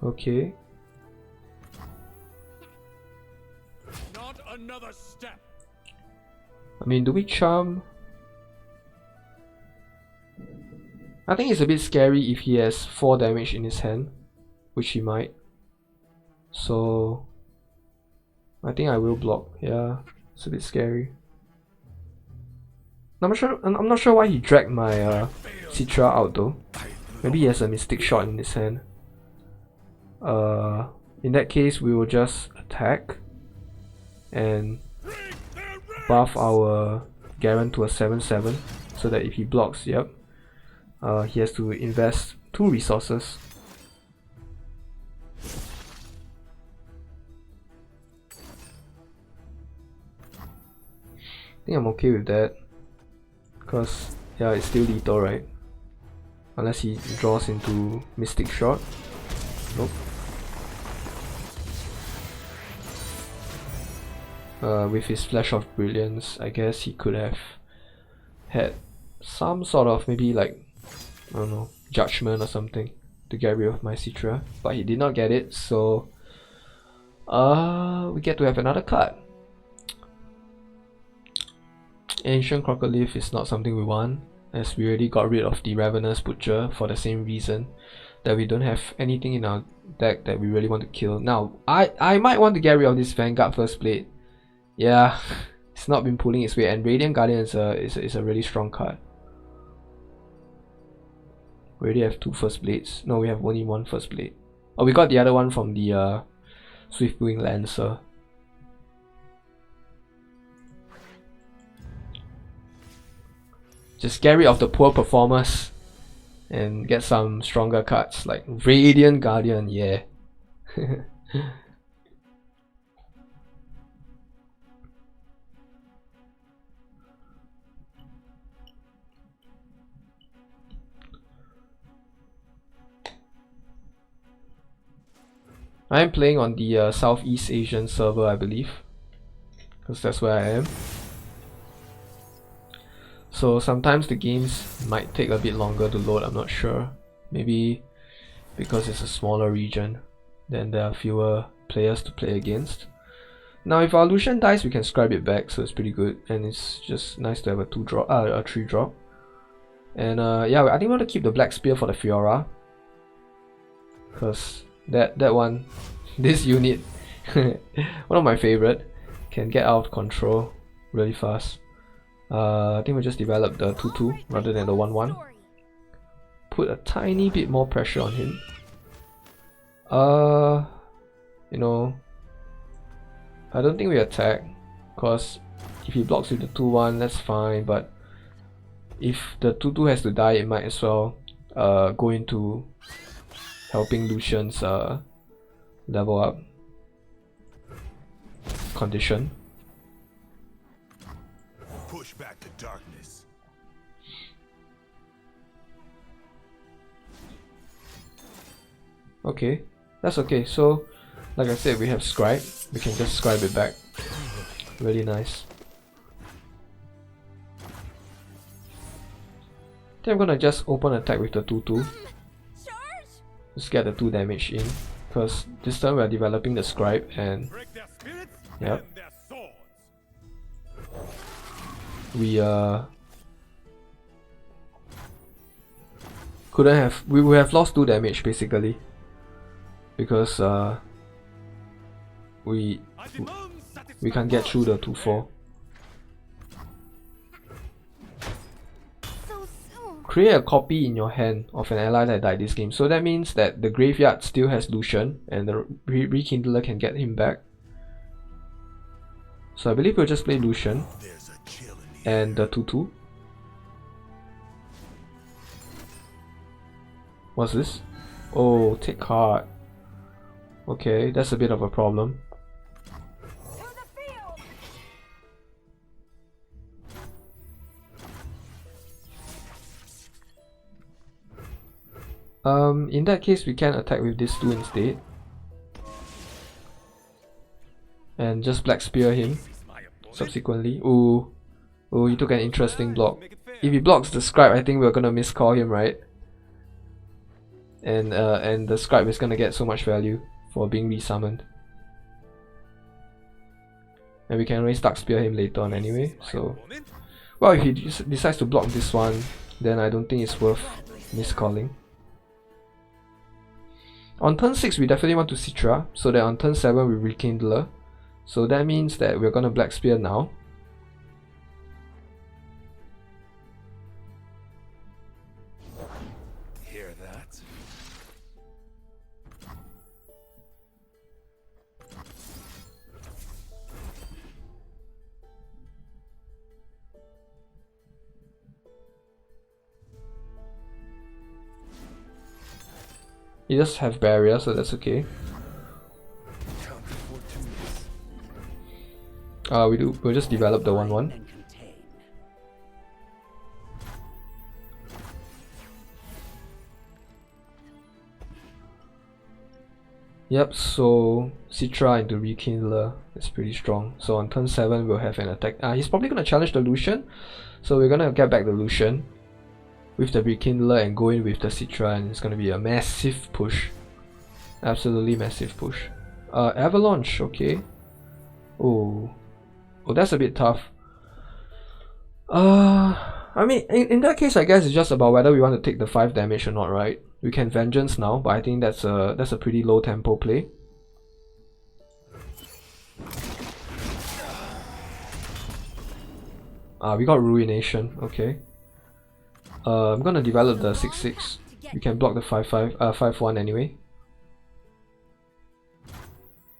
A: Okay.
E: Not another step.
A: I mean, do we charm? I think it's a bit scary if he has 4 damage in his hand, which he might. So I think I will block. Yeah, it's a bit scary. I'm not sure why he dragged my Citra out though. Maybe he has a Mystic Shot in his hand. In that case, we will just attack and buff our Garen to a 7/7 so that if he blocks, yep, he has to invest 2 resources. I think I'm okay with that, because yeah, it's still lethal, right? Unless he draws into Mystic Shot. Nope. With his Flash of Brilliance, I guess he could have had some sort of maybe like, I don't know, Judgment or something to get rid of my Citra, but he did not get it, so we get to have another card. Ancient Crocodile is not something we want, as we already got rid of the Ravenous Butcher for the same reason, that we don't have anything in our deck that we really want to kill. Now, I might want to get rid of this Vanguard First Blade. Yeah, it's not been pulling its weight, and Radiant Guardian is a really strong card. We already have 2 First Blades. No, we have only 1 First Blade. Oh, we got the other one from the Swiftwing Lancer. Just get rid of the poor performers and get some stronger cards like Radiant Guardian, yeah. I am playing on the Southeast Asian server, I believe, because that's where I am. So sometimes the games might take a bit longer to load, I'm not sure. Maybe because it's a smaller region, then there are fewer players to play against. Now if our Lucian dies, we can scribe it back, so it's pretty good, and it's just nice to have a 3 drop. And yeah, I think we want to keep the Black Spear for the Fiora, because that one, this unit, one of my favorite, can get out of control really fast. I think we just develop the 2/2 rather than the 1/1. put a tiny bit more pressure on him. You know, I don't think we attack, cause if he blocks with the 2-1, that's fine. But if the 2-2 has to die, it might as well go into helping Lucian's level up condition.
C: Push back the darkness.
A: Okay, that's okay. So, like I said, we have Scribe. We can just Scribe it back. Really nice. Then I'm gonna just open attack with the 2-2.
B: Charge!
A: Just get the 2 damage in. Because this time we're developing the Scribe and
E: Break their spirits
A: Yep.
E: and their swords.
A: we couldn't have, we would have lost 2 damage basically. Because we
E: I demand
A: can't get through the 2-4.
B: So soon.
A: Create a copy in your hand of an ally that died this game. So that means that the graveyard still has Lucian and the Rekindler can get him back. So I believe we'll just play Lucian
C: There's a chill in the
A: and the 2-2. What's this? Oh, take card. Okay, that's a bit of a problem.
B: To the field!
A: In that case we can attack with this 2 instead. And just Black Spear him subsequently. Ooh. Oh, he took an interesting block. If he blocks the Scribe, I think we're gonna miscall him, right? And the Scribe is gonna get so much value for being resummoned. And we can always Dark Spear him later on anyway, so... Well, if he decides to block this one, then I don't think it's worth miscalling. On turn 6 we definitely want to Citra, so that on turn 7 we Rekindler. So that means that we're gonna Black Spear now.
C: Hear that?
A: He does have barrier, so that's okay. We'll just develop the 1-1.
D: And contain.
A: Yep, so Citra into Rekindler is pretty strong. So on turn 7 we'll have an attack. He's probably gonna challenge the Lucian. So we're gonna get back the Lucian with the Rekindler and go in with the Citra, and it's gonna be a massive push. Absolutely massive push. Avalanche, okay. Oh, that's a bit tough. I mean, in that case, I guess it's just about whether we want to take the 5 damage or not, right? We can Vengeance now, but I think that's a pretty low tempo play. We got Ruination, okay. I'm gonna develop the 6-6. We can block the 5-1 anyway.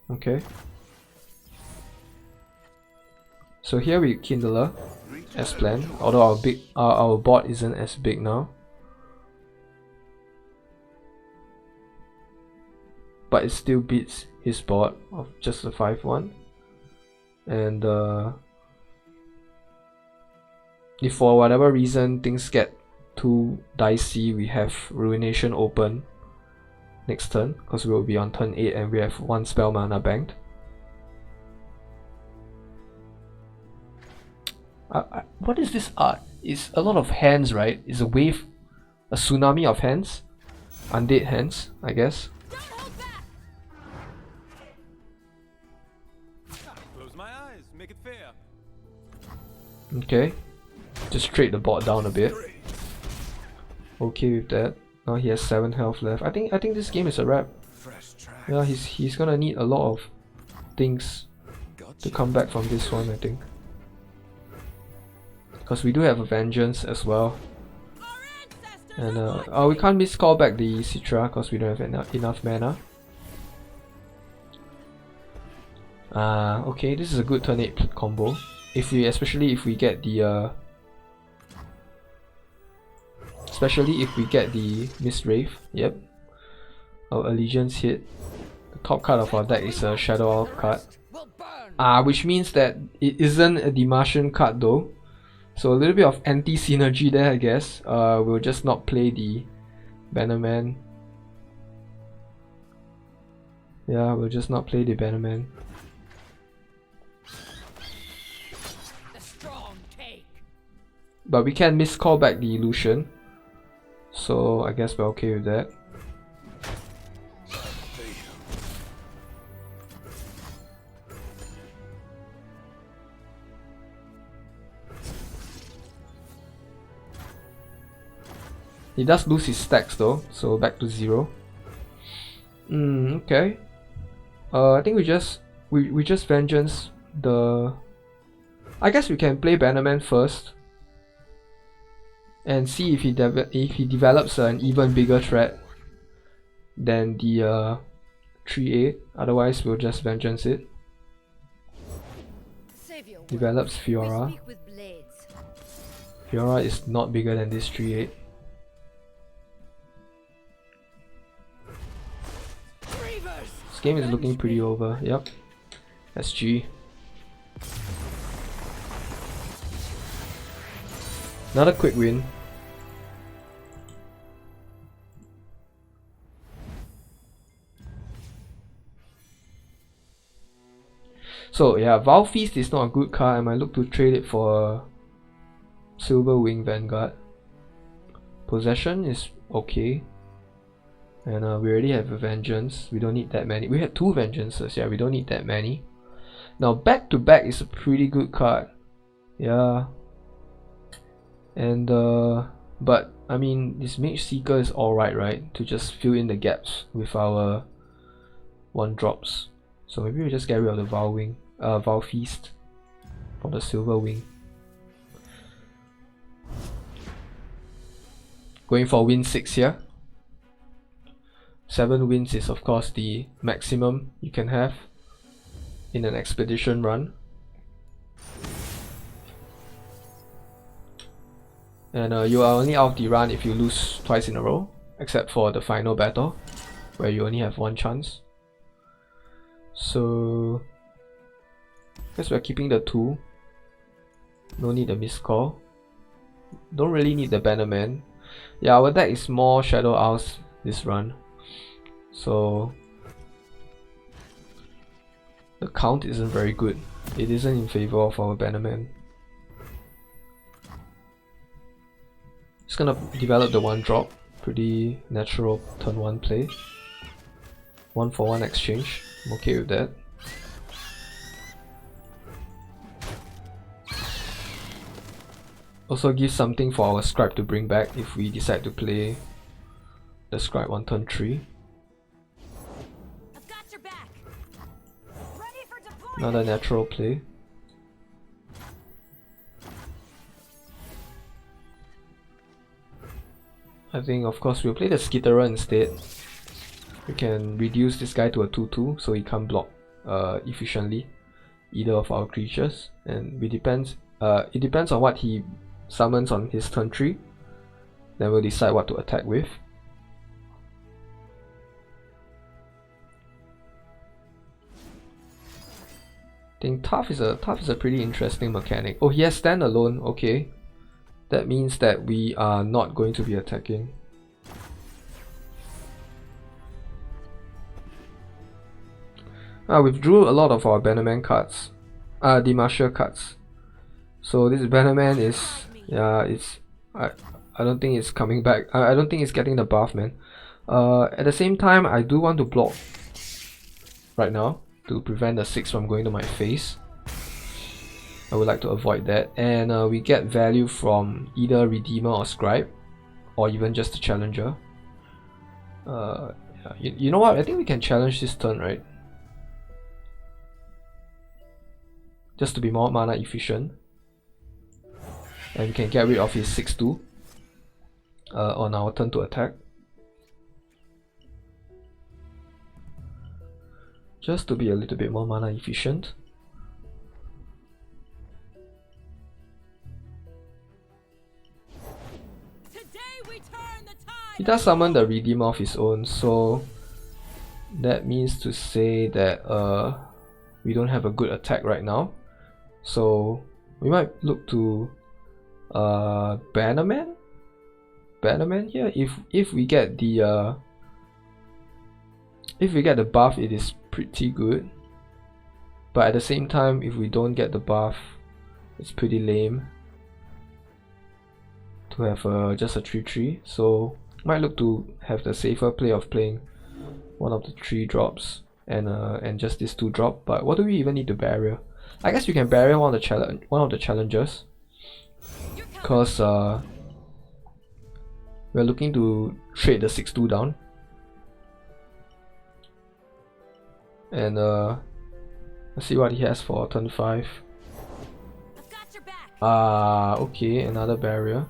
A: Okay. So here we Kindler as planned, although our board isn't as big now. But it still beats his board of just a 5-1. And if for whatever reason things get too dicey, we have Ruination open next turn, because we will be on turn 8 and we have 1 spell mana banked. What is this art? It's a lot of hands, right? It's a wave, a tsunami of hands. Undead hands, I guess.
B: Don't hold back!
E: Close my eyes, make it fair.
A: Okay. Just trade the board down a bit. Okay with that. Now he has 7 health left. I think this game is a wrap.
C: Fresh track.
A: Yeah, he's gonna need a lot of things to come back from this one, I think. Because we do have a Vengeance as well.
B: Our ancestors
A: And we can't miscall back the Citra because we don't have enough mana. Okay, this is a good turn 8 combo. Especially if we get the Mist Wraith. Yep. Our Allegiance hit. The top card of our deck is a Shadow Owl card. Which means that it isn't a Demartian card though. So a little bit of anti-synergy there, I guess. We'll just not play the Bannerman. Yeah, we'll just not play the Bannerman. But we can miscall back the Illusion. So I guess we're okay with that. He does lose his stacks though, so back to 0. Okay. I think we just Vengeance the... I guess we can play Bannerman first. And see if he develops an even bigger threat than the 3/8. Otherwise we'll just Vengeance it. Develops Fiora. Fiora is not bigger than this 3/8. This game is looking pretty over. Yep. SG. Another quick win. So yeah, Vow Feast is not a good card. I might look to trade it for a Silver Wing Vanguard. Possession is okay. And we already have a Vengeance. We don't need that many. We had 2 Vengeances, yeah, we don't need that many. Now back to back is a pretty good card. Yeah. And but I mean this Mage Seeker is alright, right? To just fill in the gaps with our 1-drops. So maybe we just get rid of the Vow Feast for the Silver Wing. Going for win 6 here. 7 wins is of course the maximum you can have in an expedition run. And you are only out of the run if you lose twice in a row, except for the final battle, where you only have 1 chance. So I guess we're keeping the 2. No need a miscall. Don't really need the Bannerman. Yeah, our deck is more Shadow Owls this run. So the count isn't very good. It isn't in favor of our Bannerman. Just gonna develop the 1-drop. Pretty natural turn 1 play. 1-for-1 exchange. I'm okay with that. Also gives something for our Scribe to bring back if we decide to play the Scribe on turn 3.
B: I've got your back. Ready for deployment.
A: Another natural play. I think of course we'll play the Skitterer instead. We can reduce this guy to a 2/2 so he can't block efficiently either of our creatures, and it depends on what he summons on his turn 3. Then we'll decide what to attack with. I think tough is a pretty interesting mechanic. Oh, he has standalone. Okay, that means that we are not going to be attacking. We withdrew a lot of our Bannerman cards, Demartian cards. So this Bannerman is, yeah, it's I don't think it's coming back. I don't think it's getting the buff, man. At the same time, I do want to block right now to prevent the 6 from going to my face. I would like to avoid that, and we get value from either Redeemer or Scribe, or even just the Challenger. Yeah, you know what? I think we can challenge this turn, right? Just to be more mana efficient, and we can get rid of his 6/2. on our turn to attack. Just to be a little bit more mana efficient. He does summon the Redeemer of his own, so that means to say that we don't have a good attack right now. So we might look to Bannerman here. If we get the buff, it is pretty good. But at the same time, if we don't get the buff, it's pretty lame to have just a 3/3. So might look to have the safer play of playing one of the 3 drops and just this 2 drop. But what do we even need to barrier? I guess we can barrier one of the challengers, because we're looking to trade the 6/2 down. And let's see what he has for turn 5.
B: I've got your back.
A: Okay, another barrier.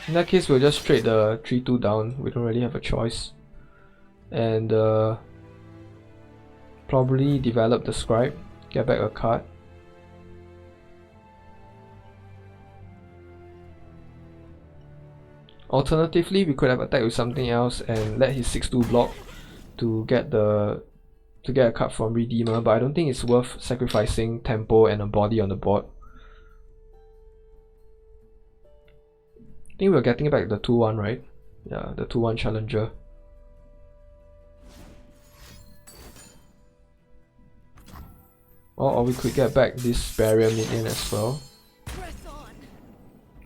A: In that case, we'll just trade the 3/2 down. We don't really have a choice. And probably develop the scribe, get back a card. Alternatively, we could have attacked with something else and let his 6/2 block to get a card from Redeemer, but I don't think it's worth sacrificing tempo and a body on the board. I think we're getting back the 2/1, right? Yeah, the 2/1 challenger. Or we could get back this barrier minion as well,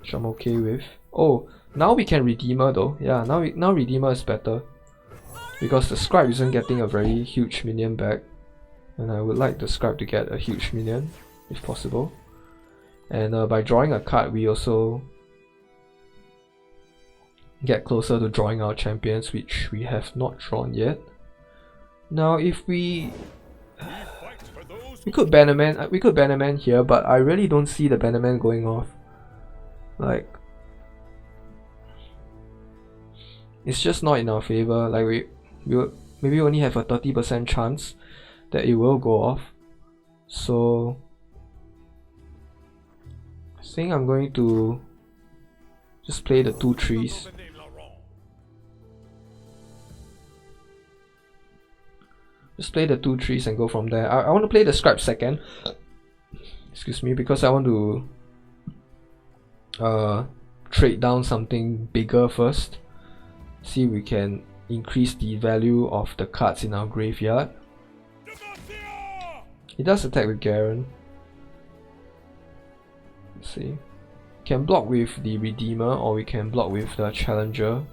A: which I'm okay with. Oh, now we can Redeemer though. Yeah, now Redeemer is better, because the scribe isn't getting a very huge minion back, and I would like the scribe to get a huge minion if possible. And by drawing a card, we also get closer to drawing our champions, which we have not drawn yet. Now, if we could Bannerman here, but I really don't see the Bannerman going off. Like, it's just not in our favor. Like we maybe only have a 30% chance that it will go off. So I think I'm going to just play the 2 trees. Just play the 2 trees and go from there. I want to play the scribe second. Excuse me, because I want to trade down something bigger first. See if we can increase the value of the cards in our graveyard. He does attack with Garen. Let's see. Can block with the Redeemer, or we can block with the Challenger.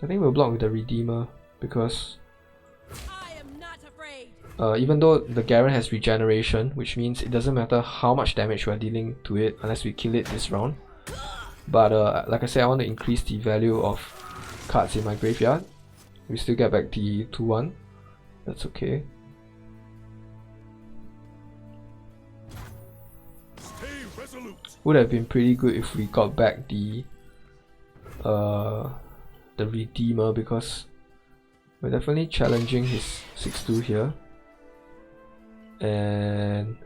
A: I think we'll block with the Redeemer, because even though the Garen has regeneration, which means it doesn't matter how much damage we're dealing to it unless we kill it this round. But like I said, I want to increase the value of cards in my graveyard. We still get back the 2/1. That's okay. Would have been pretty good if we got back the Redeemer, because we're definitely challenging his 6/2 here. And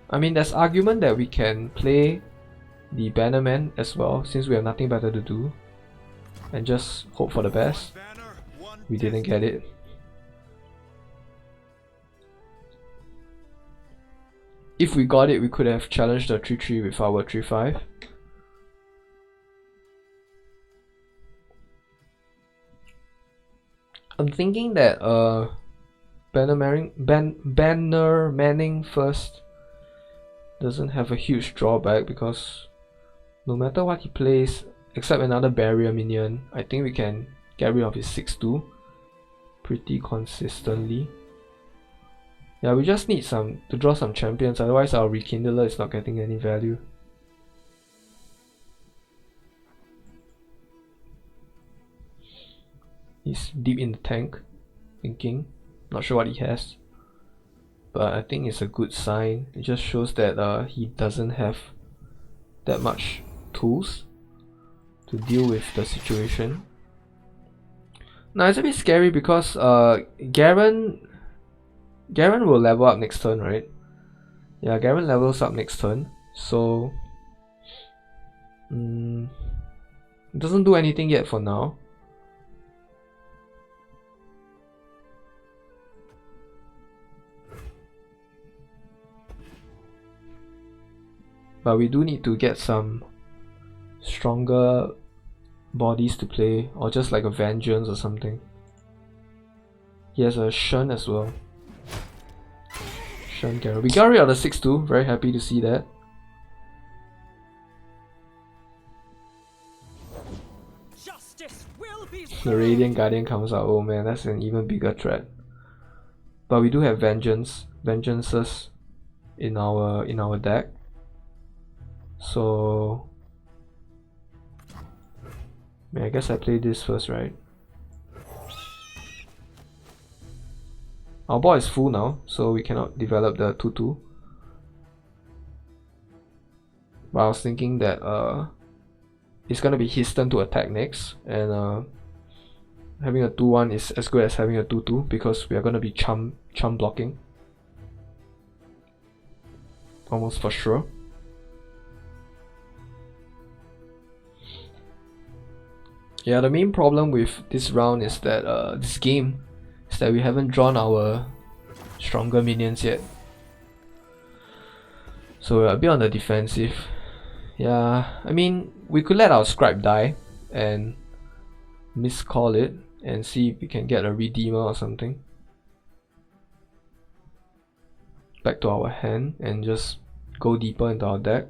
A: I mean, there's argument that we can play the Bannerman as well, since we have nothing better to do, and just hope for the best. We didn't get it. If we got it, we could have challenged the 3/3 with our 3/5. I'm thinking that Banner Manning first doesn't have a huge drawback, because no matter what he plays, except another barrier minion, I think we can get rid of his 6/2 pretty consistently. Yeah, we just need to draw some champions, otherwise our Rekindler is not getting any value. He's deep in the tank, thinking. Not sure what he has, but I think it's a good sign. It just shows that he doesn't have that much tools to deal with the situation. Now it's a bit scary because Garen will level up next turn, right? Yeah, Garen levels up next turn, so it doesn't do anything yet for now. But we do need to get some stronger bodies to play, or just like a Vengeance or something. He has a Shun as well. Shun Garen. We got rid of the 6-2, very happy to see that.
D: Justice will be
A: The Radiant Guardian comes out, oh man, that's an even bigger threat. But we do have Vengeances in our deck. So I guess I play this first, right? Our board is full now, so we cannot develop the 2-2. But I was thinking that it's gonna be his turn to attack next, and having a 2-1 is as good as having a 2-2 because we are gonna be chum blocking. Almost for sure. Yeah, the main problem with this round is that this game is that we haven't drawn our stronger minions yet. So we're a bit on the defensive. Yeah, I mean, we could let our scribe die and miscall it and see if we can get a redeemer or something. Back to our hand and just go deeper into our deck.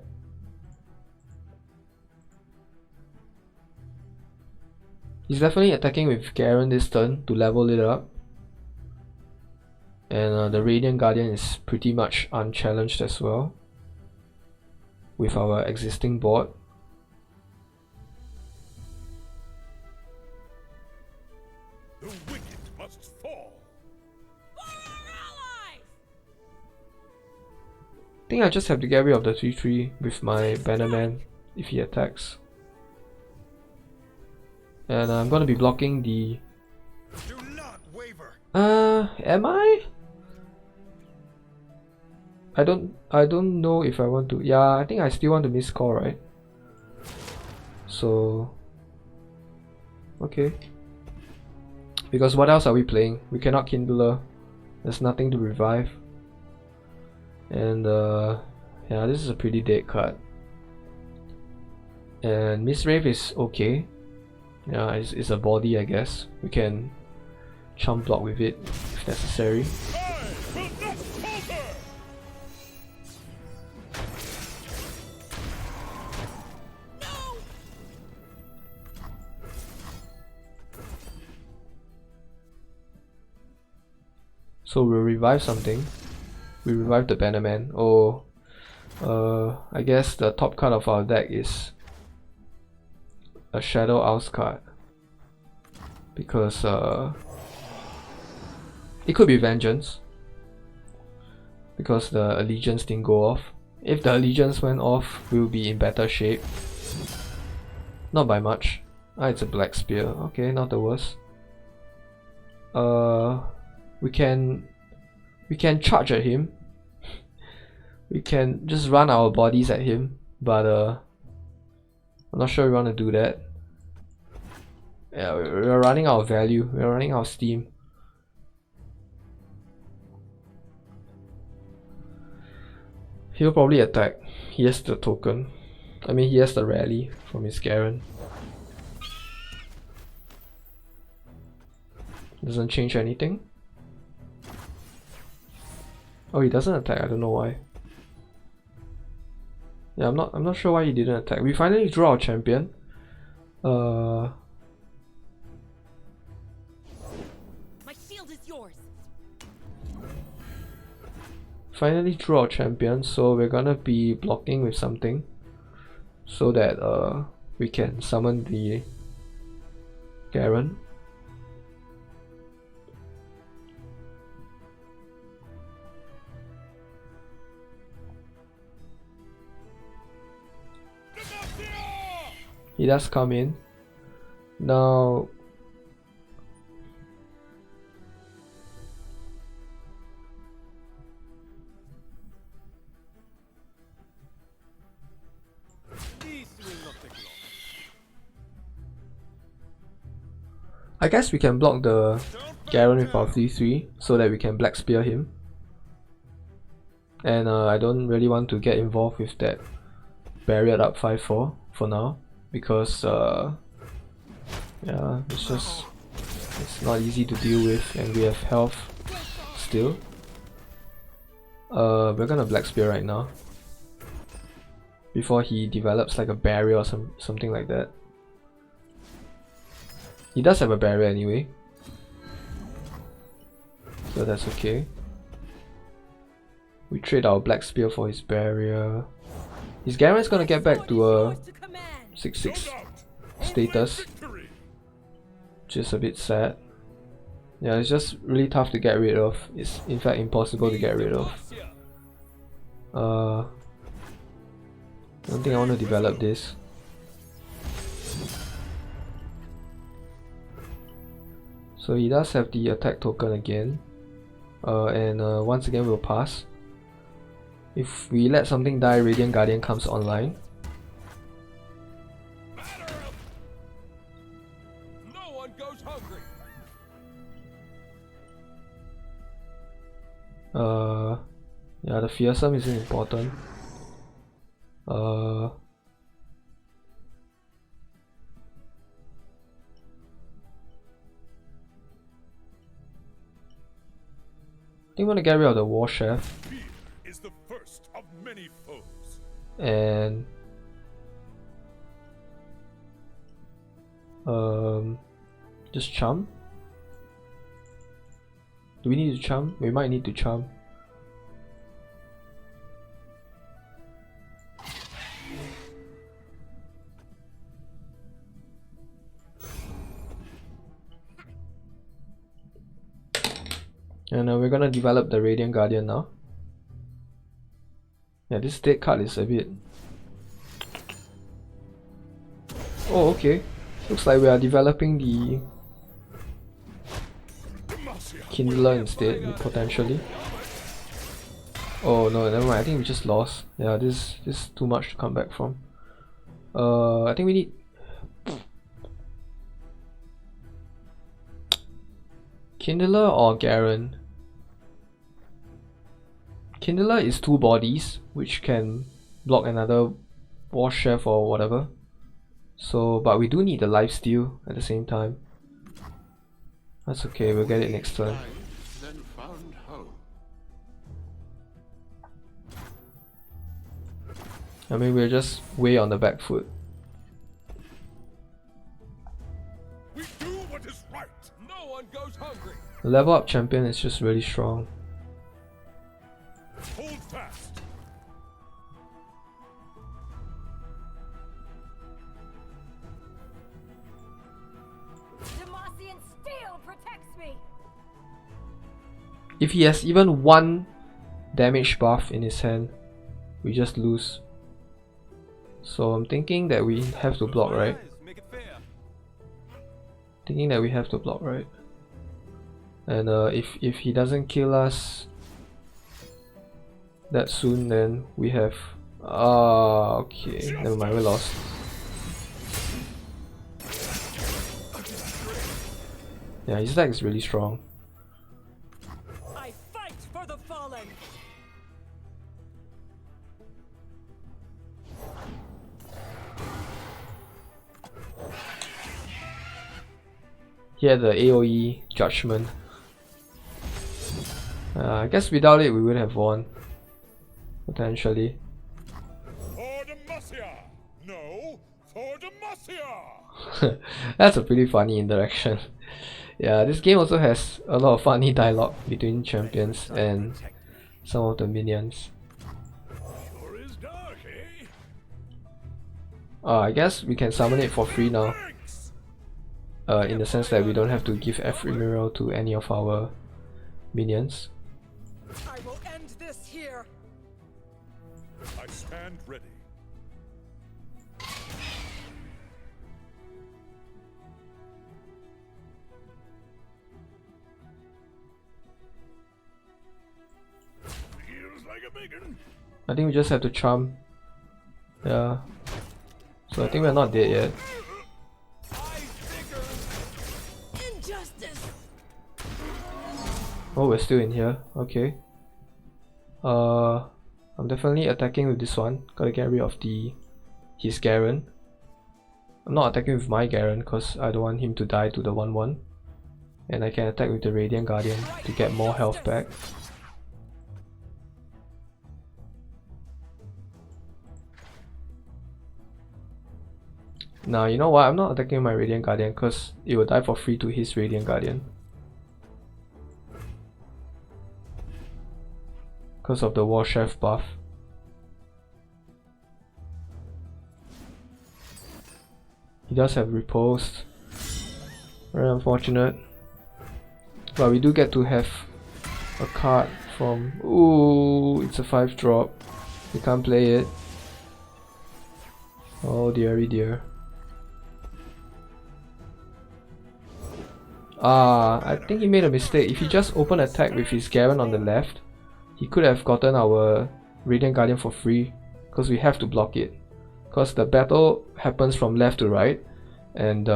A: He's definitely attacking with Garen this turn to level it up. And the Radiant Guardian is pretty much unchallenged as well with our existing board.
E: The wicked must fall.
B: Allies!
A: I think I just have to get rid of the 3-3 with my Bannerman if he attacks. And I'm gonna be blocking the...
E: Do not waver.
A: Am I? I don't know if I want to. Yeah, I think I still want to miscall, right? So okay. Because what else are we playing? We cannot Kindler. There's nothing to revive. And yeah, this is a pretty dead card. And Miss Rave is okay. Yeah, it's a body, I guess. We can chump block with it if necessary.
E: I will not falter.
A: So we'll revive something. We revive the Bannerman. Oh, I guess the top card of our deck is a Shadow Owls card, because it could be Vengeance, because the Allegiance didn't go off. If the Allegiance went off, we'll be in better shape. Not by much. Ah, it's a Black Spear. Okay, not the worst. We can charge at him. We can just run our bodies at him, but I'm not sure we want to do that. Yeah, we're running out of value. We're running out of steam. He'll probably attack. He has the token. I mean, he has the rally from his Garen. Doesn't change anything. Oh, he doesn't attack. I don't know why. Yeah, I'm not sure why he didn't attack. We finally drew our champion.
B: My shield is yours.
A: Finally drew our champion, so we're gonna be blocking with something so that we can summon the Garen. He does come in. Now
E: This will not take long.
A: I guess we can block the Garen with our 3-3 so that we can Black Spear him. And I don't really want to get involved with that barrier up 5-4 for now, because yeah, it's not easy to deal with, and we have health still. We're gonna Black Spear right now before he develops like a barrier or something like that. He does have a barrier anyway, so that's okay. We trade our Black Spear for his barrier. His Garen's gonna get back to a 6-6 status, which is a bit sad. Yeah, it's just really tough to get rid of. It's in fact impossible to get rid of. I don't think I want to develop this. So he does have the attack token again, and once again we'll pass. If we let something die, Radiant Guardian comes online.
E: No one goes hungry.
A: Yeah, the fearsome isn't important. I think I want to get rid of the War Chef.
E: Fear is the first of many foes.
A: And just charm. Do we need to charm? We might need to charm. And we're gonna develop the Radiant Guardian now. Yeah, this dead card is a bit... Oh, okay. Looks like we are developing the Kindler instead, potentially. Oh no, never mind. I think we just lost. Yeah, this is too much to come back from. I think we need... Kindler or Garen? Kindler is 2 bodies, which can block another War Chef or whatever. So, but we do need the lifesteal at the same time. That's okay, we'll get it next turn.
E: Then found home.
A: I mean, we're just way on the back foot.
E: We do what is right. No one goes hungry.
A: The level up champion is just really strong.
E: Hold fast.
B: Demacian steel protects me.
A: If he has even 1 damage buff in his hand, we just lose. So I'm thinking that we have to block, right?
E: Make it fair.
A: Thinking that we have to block, right? And if he doesn't kill us that soon, then we have... okay, never mind, we lost. Yeah, his deck is really strong.
D: I fight for the fallen.
A: He had the AoE judgment. I guess without it we would have won. Potentially.
E: For Demacia. No, for Demacia.
A: That's a pretty funny interaction. Yeah, this game also has a lot of funny dialogue between champions and some of the minions.
E: Sure is dark, eh?
A: I guess we can summon it for free now. In the sense that we don't have to give ephemeral to any of our minions.
D: I will end this here.
E: I stand ready.
A: I think we just have to charm. Yeah. So I think we're not dead yet.
B: Injustice.
A: Oh, we're still in here. Okay. I'm definitely attacking with this one. Gotta get rid of his Garen. I'm not attacking with my Garen because I don't want him to die to the 1-1. And I can attack with the Radiant Guardian to get more health back. Now, you know what? I'm not attacking my Radiant Guardian because it will die for free to his Radiant Guardian. Because of the War Chef buff. He does have riposte. Very unfortunate. But we do get to have a card from... Ooh, it's a 5-drop. We can't play it. Oh dearie dear. I think he made a mistake. If he just open attack with his Garen on the left, he could have gotten our Radiant Guardian for free. Because we have to block it. Because the battle happens from left to right. And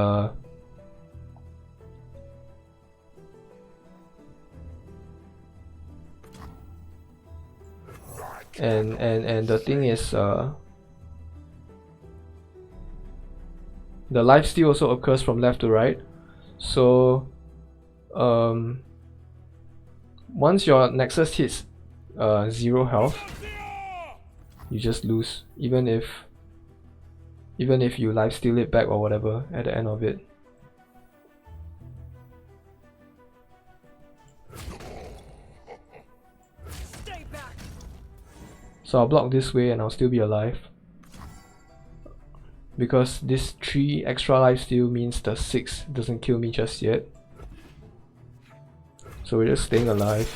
A: and the thing is, the lifesteal also occurs from left to right. So once your Nexus hits 0 health, you just lose, even if you lifesteal it back or whatever at the end of it.
D: Stay back.
A: So I'll block this way and I'll still be alive. Because this 3 extra lifesteal means the 6 doesn't kill me just yet. So we're just staying alive.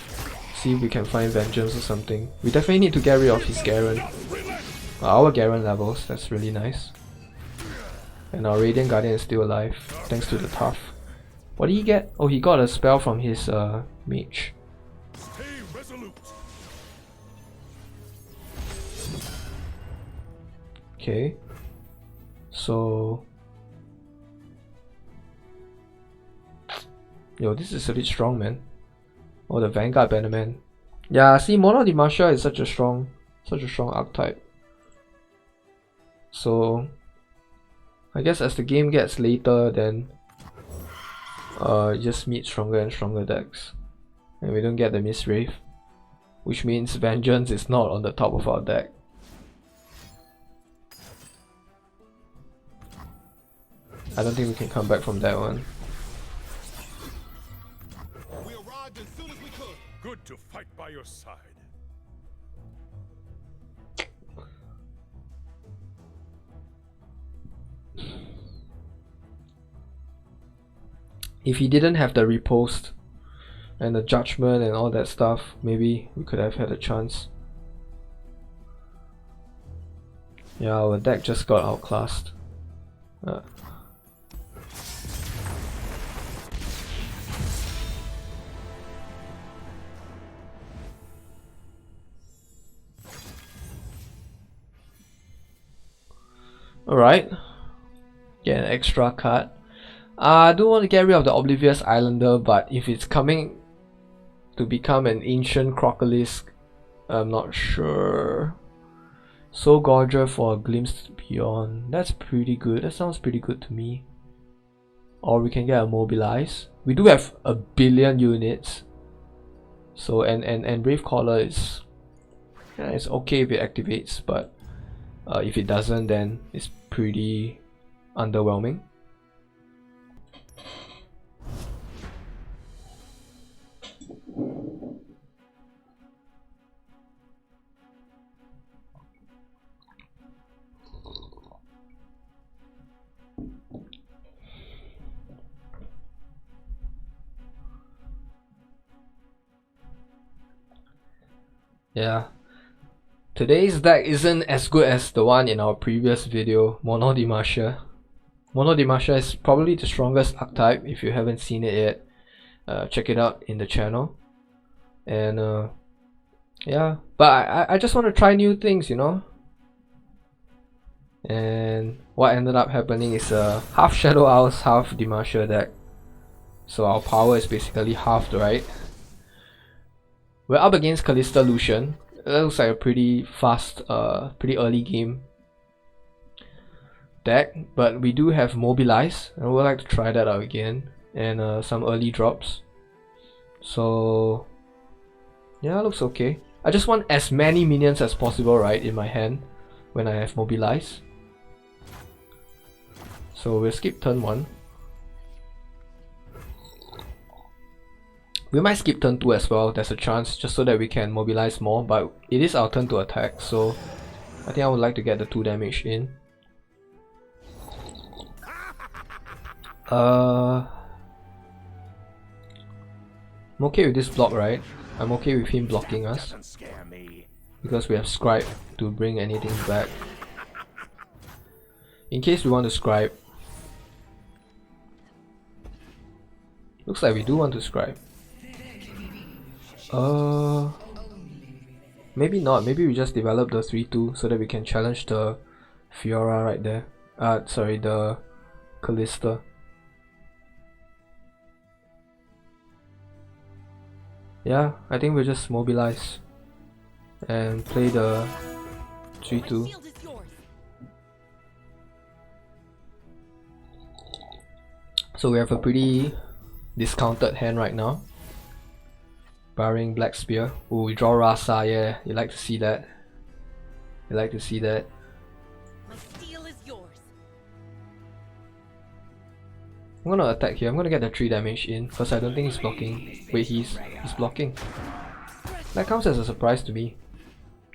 A: See if we can find vengeance or something. We definitely need to get rid of his Garen. Our Garen levels, that's really nice. And our Radiant Guardian is still alive, thanks to the Tough. What did he get? Oh, he got a spell from his mage.
E: Stay resolute.
A: Okay. So... Yo, this is a bit strong, man. Oh, the Vanguard Bannerman. Yeah, see, Mono Dimasha is such a strong archetype. So I guess as the game gets later, then just meet stronger and stronger decks. And we don't get the Mist Wraith, which means Vengeance is not on the top of our deck. I don't think we can come back from that one.
E: We arrived as soon as we could. Good to fight by your side.
A: If he didn't have the riposte and the judgment and all that stuff, maybe we could have had a chance. Yeah, our deck just got outclassed. Alright, get an extra card. I do want to get rid of the Oblivious Islander, but if it's coming to become an ancient Crocolisk, I'm not sure. Soul Gorger for a Glimpse Beyond. That's pretty good. That sounds pretty good to me. Or we can get a Mobilize. We do have a billion units. So and Brave Caller is, yeah, it's okay if it activates, but if it doesn't, then it's pretty underwhelming. Yeah, today's deck isn't as good as the one in our previous video, Mono Dimasha. Mono Dimasha is probably the strongest archetype. If you haven't seen it yet, check it out in the channel. And Yeah, but I just want to try new things, you know. And what ended up happening is a half Shadow Owls, half Demasha deck. So our power is basically halved, right? We're up against Kalista Lucian. It looks like a pretty fast, pretty early game deck, but we do have Mobilize, and we'd like to try that out again, and some early drops. So yeah, looks okay. I just want as many minions as possible, right, in my hand when I have Mobilize. So we'll skip turn 1. We might skip turn 2 as well, there's a chance, just so that we can mobilize more, but it is our turn to attack, so I think I would like to get the 2 damage in. I'm okay with this block, right? I'm okay with him blocking us, because we have Scribe to bring anything back. In case we want to Scribe. Looks like we do want to Scribe. Maybe not. Maybe we just develop the 3-2 so that we can challenge the Fiora right there. Sorry, the Kalista. Yeah, I think we'll just mobilize and play the 3-2.
B: Field is yours.
A: So we have a pretty discounted hand right now. Barring Black Spear. Oh, we draw Rasa, yeah. You like to see that. You like to see that.
B: My steel is yours.
A: I'm gonna attack here. I'm gonna get the 3 damage in because I don't think he's blocking. Wait, he's blocking. That comes as a surprise to me.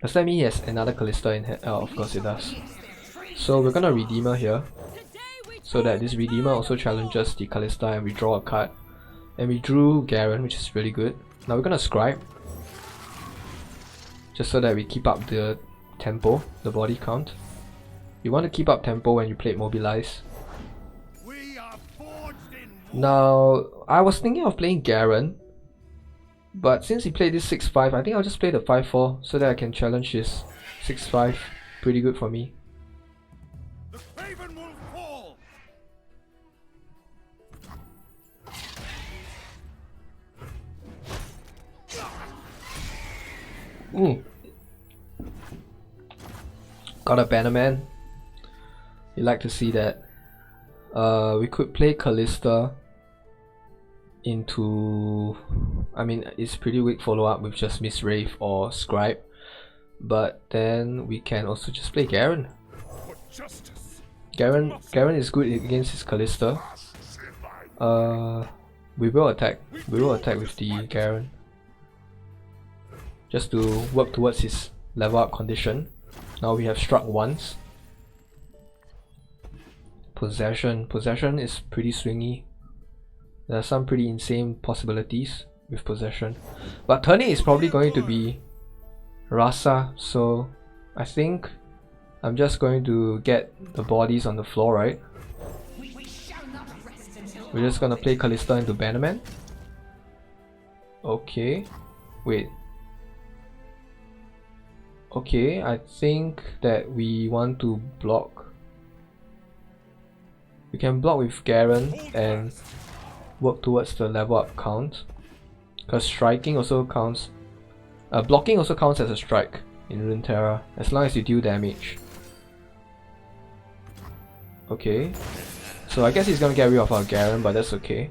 A: Does that mean he has another Kalista in hand? Oh, of course it does. So we're gonna Redeemer here, so that this Redeemer also challenges the Kalista and we draw a card. And we drew Garen, which is really good. Now we're gonna Scribe, just so that we keep up the tempo, the body count. You want to keep up tempo when you play Mobilize. Now, I was thinking of playing Garen, but since he played this 6-5, I think I'll just play the 5-4 so that I can challenge his 6-5. Pretty good for me. Got a Bannerman. You like to see that. We could play Kalista into... I mean, it's pretty weak follow-up with just Miss Wraith or Scribe. But then we can also just play Garen. Garen is good against his Kalista. We will attack. We will attack with the Garen, just to work towards his level up condition. Now we have struck once. Possession is pretty swingy. There are some pretty insane possibilities with possession, but turning is probably going to be Rasa, so I think I'm just going to get the bodies on the floor, right? We're just gonna play Kalista into Bannerman. Okay, wait. Okay, I think that we want to block. We can block with Garen and work towards the level up count, because striking also counts. Blocking also counts as a strike in Runeterra, as long as you deal damage. Okay, so I guess he's gonna get rid of our Garen, but that's okay.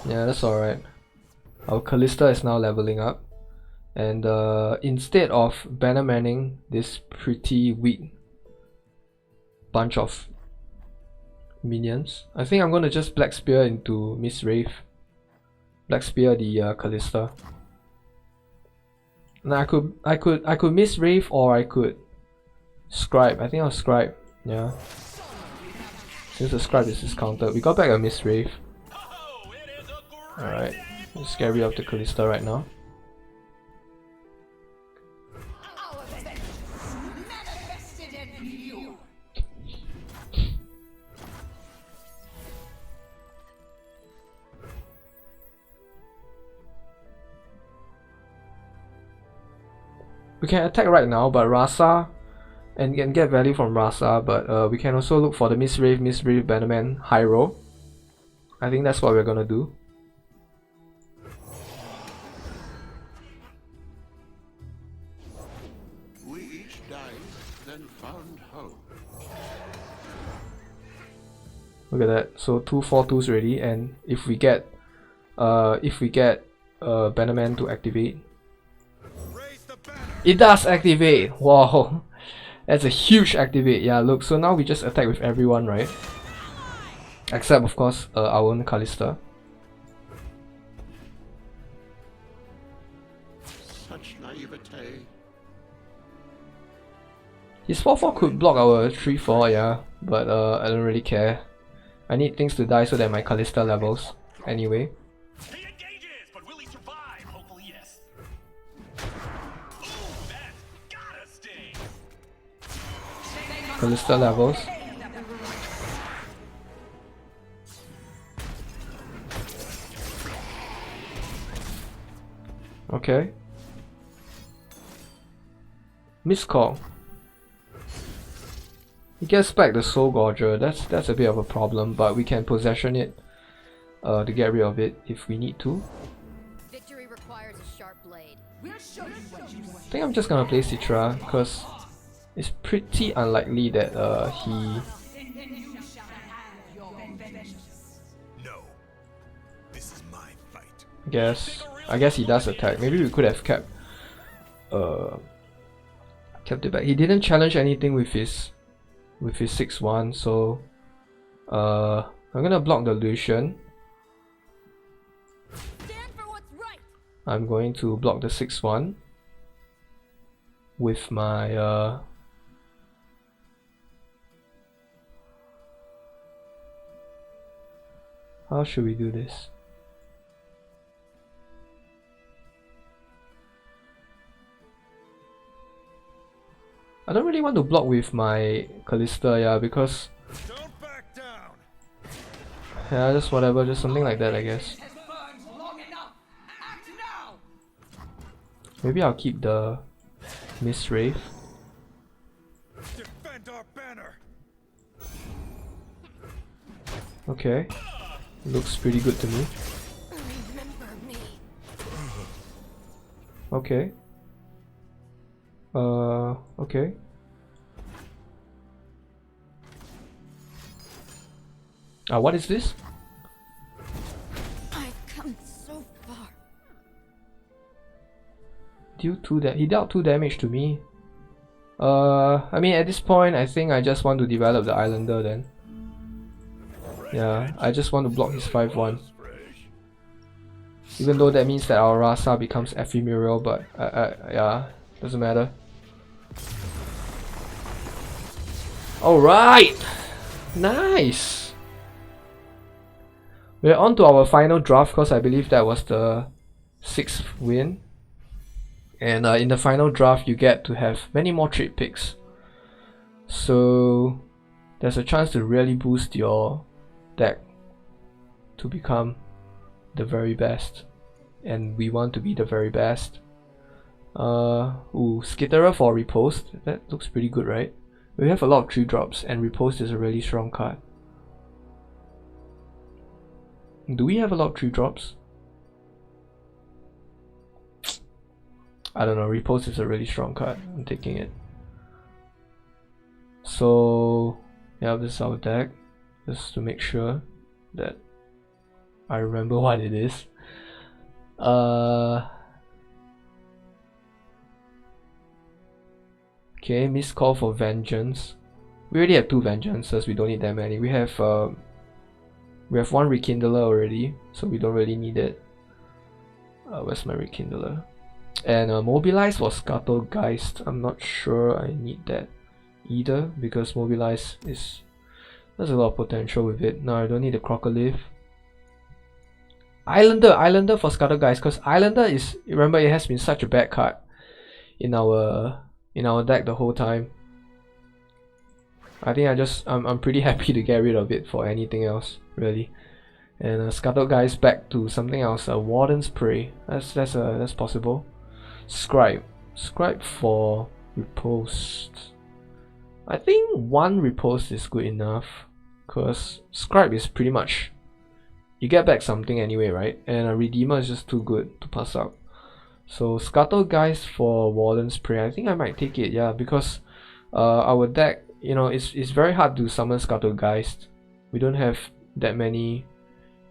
A: Yeah, that's alright. Our Kalista is now leveling up, and instead of Bannermanning this pretty weak bunch of minions, I think I'm gonna just Black Spear into Miss Wraith. Black Spear the Kalista. Now I could Miss Wraith, or I could Scribe. I think I'll Scribe. Yeah. Since the Scribe is discounted, we got back a Miss Wraith. Alright. Let's get rid of the Kalista right now. we can attack right now, but Rasa and get value from Rasa, but we can also look for the Mistwraith, Bannerman, high roll. I think that's what we're gonna do.
C: We each died, then found hope.
A: Look at that. So 2 4/2s ready, and if we get Bannerman to activate,
E: Raise the banner.
A: it does activate. Wow, that's a huge activate. Yeah, look. So now we just attack with everyone, right? Except of course our own Kalista.
C: Such naivete.
A: His 4/4 could block our 3/4, yeah, but I don't really care. I need things to die so that my Kalista levels. Anyway,
E: He engages, but will he survive? Hopefully, yes. Ooh, that's gotta sting.
A: Kalista levels. Okay. Miscall. He gets back the Soul Gorger. That's a bit of a problem, but we can possession it to get rid of it if we need to.
B: Victory requires a sharp blade.
A: I think I'm just gonna play Citra because it's pretty unlikely that he.
E: No. This is my fight.
A: I guess he does attack. Maybe we could have kept it back. He didn't challenge anything with his 6/1, so I'm gonna block the Lucian.
B: Stand for what's right.
A: I'm going to block the 6/1 with my how should we do this? I don't really want to block with my Kalista, yeah, because
E: Don't back down.
A: yeah, just whatever, just something like that, I guess. Maybe I'll keep the Mistwraith.
E: Defend our banner.
A: Okay, looks pretty good to me.
B: Remember me.
A: Okay. Okay. What is this?
B: I've come so far.
A: He dealt 2 damage to me. I mean at this point I think I just want to develop the Islander then. Yeah, I just want to block his 5/1. Even though that means that our Rasa becomes ephemeral, but yeah, doesn't matter. Alright! Nice! We're on to our final draft because I believe that was the 6th win. And in the final draft you get to have many more trade picks. So there's a chance to really boost your deck to become the very best. And we want to be the very best. Skitterer for repost. That looks pretty good, right? We have a lot of 3-drops and repost is a really strong card. Do we have a lot of 3-drops? I don't know, repost is a really strong card. I'm taking it. So yeah, this is our deck. Just to make sure that I remember what it is. Okay, missed call for vengeance. We already have 2 vengeances, we don't need that many. We have 1 rekindler already, so we don't really need it. Where's my rekindler? And mobilize for Scuttlegeist. I'm not sure I need that either, because mobilize is there's a lot of potential with it. No, I don't need a Crocodile. Islander for Scuttlegeist, because Islander is, remember, it has been such a bad card in our deck the whole time. I think I'm pretty happy to get rid of it for anything else, really. And Scuttlegeist back to something else. Warden's Prey. That's possible. Scribe. Scribe for riposte. I think one riposte is good enough, because Scribe is pretty much, you get back something anyway, right? And a Redeemer is just too good to pass up. So Scuttlegeist for Warden's Prey, I think I might take it, yeah, because our deck, you know, it's very hard to summon Scuttlegeist. We don't have that many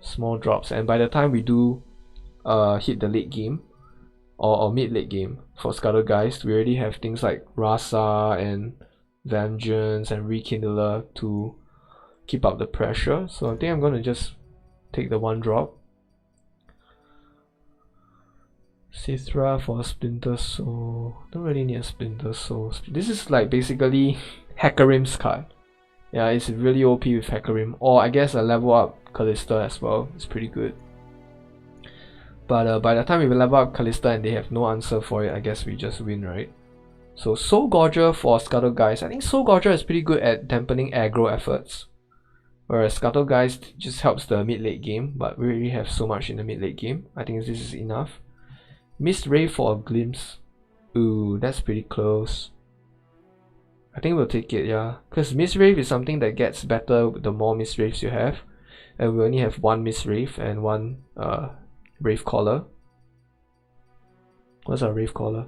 A: small drops, and by the time we do hit the late game, or mid-late game for Scuttlegeist, we already have things like Rasa and Vengeance and Rekindler to keep up the pressure. So I think I'm gonna just take the one drop. Sithra for Splinter Soul. Don't really need a Splinter Soul. This is like basically Hekarim's card. Yeah, it's really OP with Hekarim. Or I guess a level up Kalista as well. It's pretty good. But by the time we level up Kalista and they have no answer for it, I guess we just win, right? So Soul Gorger for Scuttlegeist. I think Soul Gorger is pretty good at dampening aggro efforts, whereas Scuttlegeist just helps the mid-late game, but we already have so much in the mid-late game. I think this is enough. Mist Ray for a Glimpse. Ooh, that's pretty close. I think we'll take it, yeah. Because Mist Rave is something that gets better the more Mist Raves you have. And we only have one Mist Rave and one Rave Caller. What's our Rave Caller?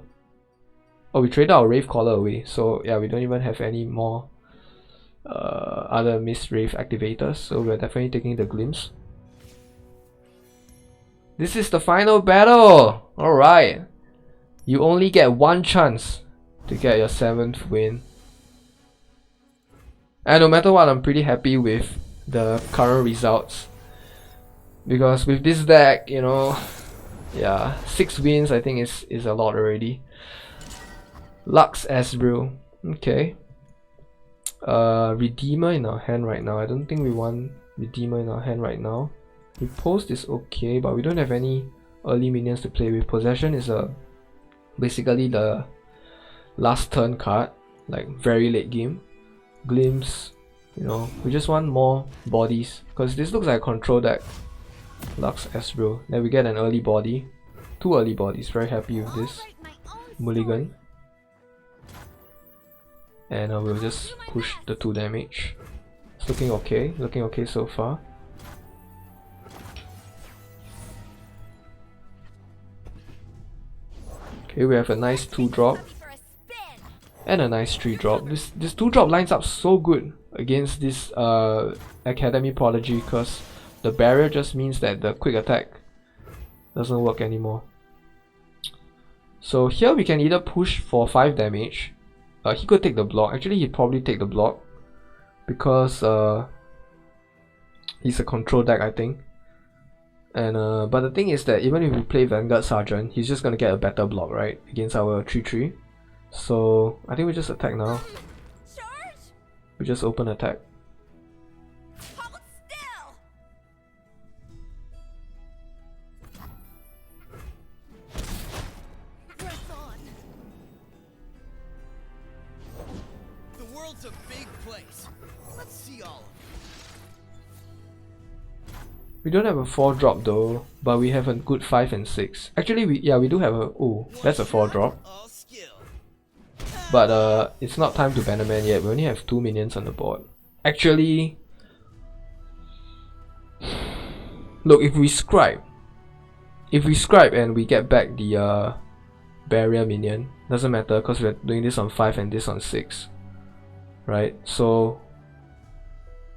A: Oh, we traded our Rave Caller away. So yeah, we don't even have any more other Mist Rave activators. So we're definitely taking the Glimpse. This is the final battle! Alright. You only get one chance to get your 7th win. And no matter what, I'm pretty happy with the current results. Because with this deck, you know, yeah, 6 wins I think is a lot already. Lux Ezreal. Okay. Redeemer in our hand right now. I don't think we want Redeemer in our hand right now. Riposte is okay, but we don't have any early minions to play with. Possession is basically the last turn card, like very late game. Glimpse, you know, we just want more bodies because this looks like a control deck. Lux Ezreal. Then we get an early body, 2 early bodies. Very happy with this. Mulligan, and we'll just push the 2 damage. It's looking okay so far. Okay, we have a nice 2 drop and a nice 3 drop. This 2 drop lines up so good against this Academy Prodigy because the barrier just means that the quick attack doesn't work anymore. So here we can either push for 5 damage. He could take the block. Actually, he'd probably take the block because he's a control deck, I think. And but the thing is that even if we play Vanguard Sergeant, he's just gonna get a better block, right, against our 3/3. So I think we just attack now. We just open attack.
B: Hold still. Press on.
F: The world's a big place. Let's see all of it.
A: We don't have a 4 drop though, but we have a good 5 and 6. Actually, we do have a, oh, that's a 4 drop.
F: All skill.
A: But it's not time to ban a man yet. We only have 2 minions on the board. Actually, look, if we scribe and we get back the barrier minion, doesn't matter because we're doing this on 5 and this on 6, right? So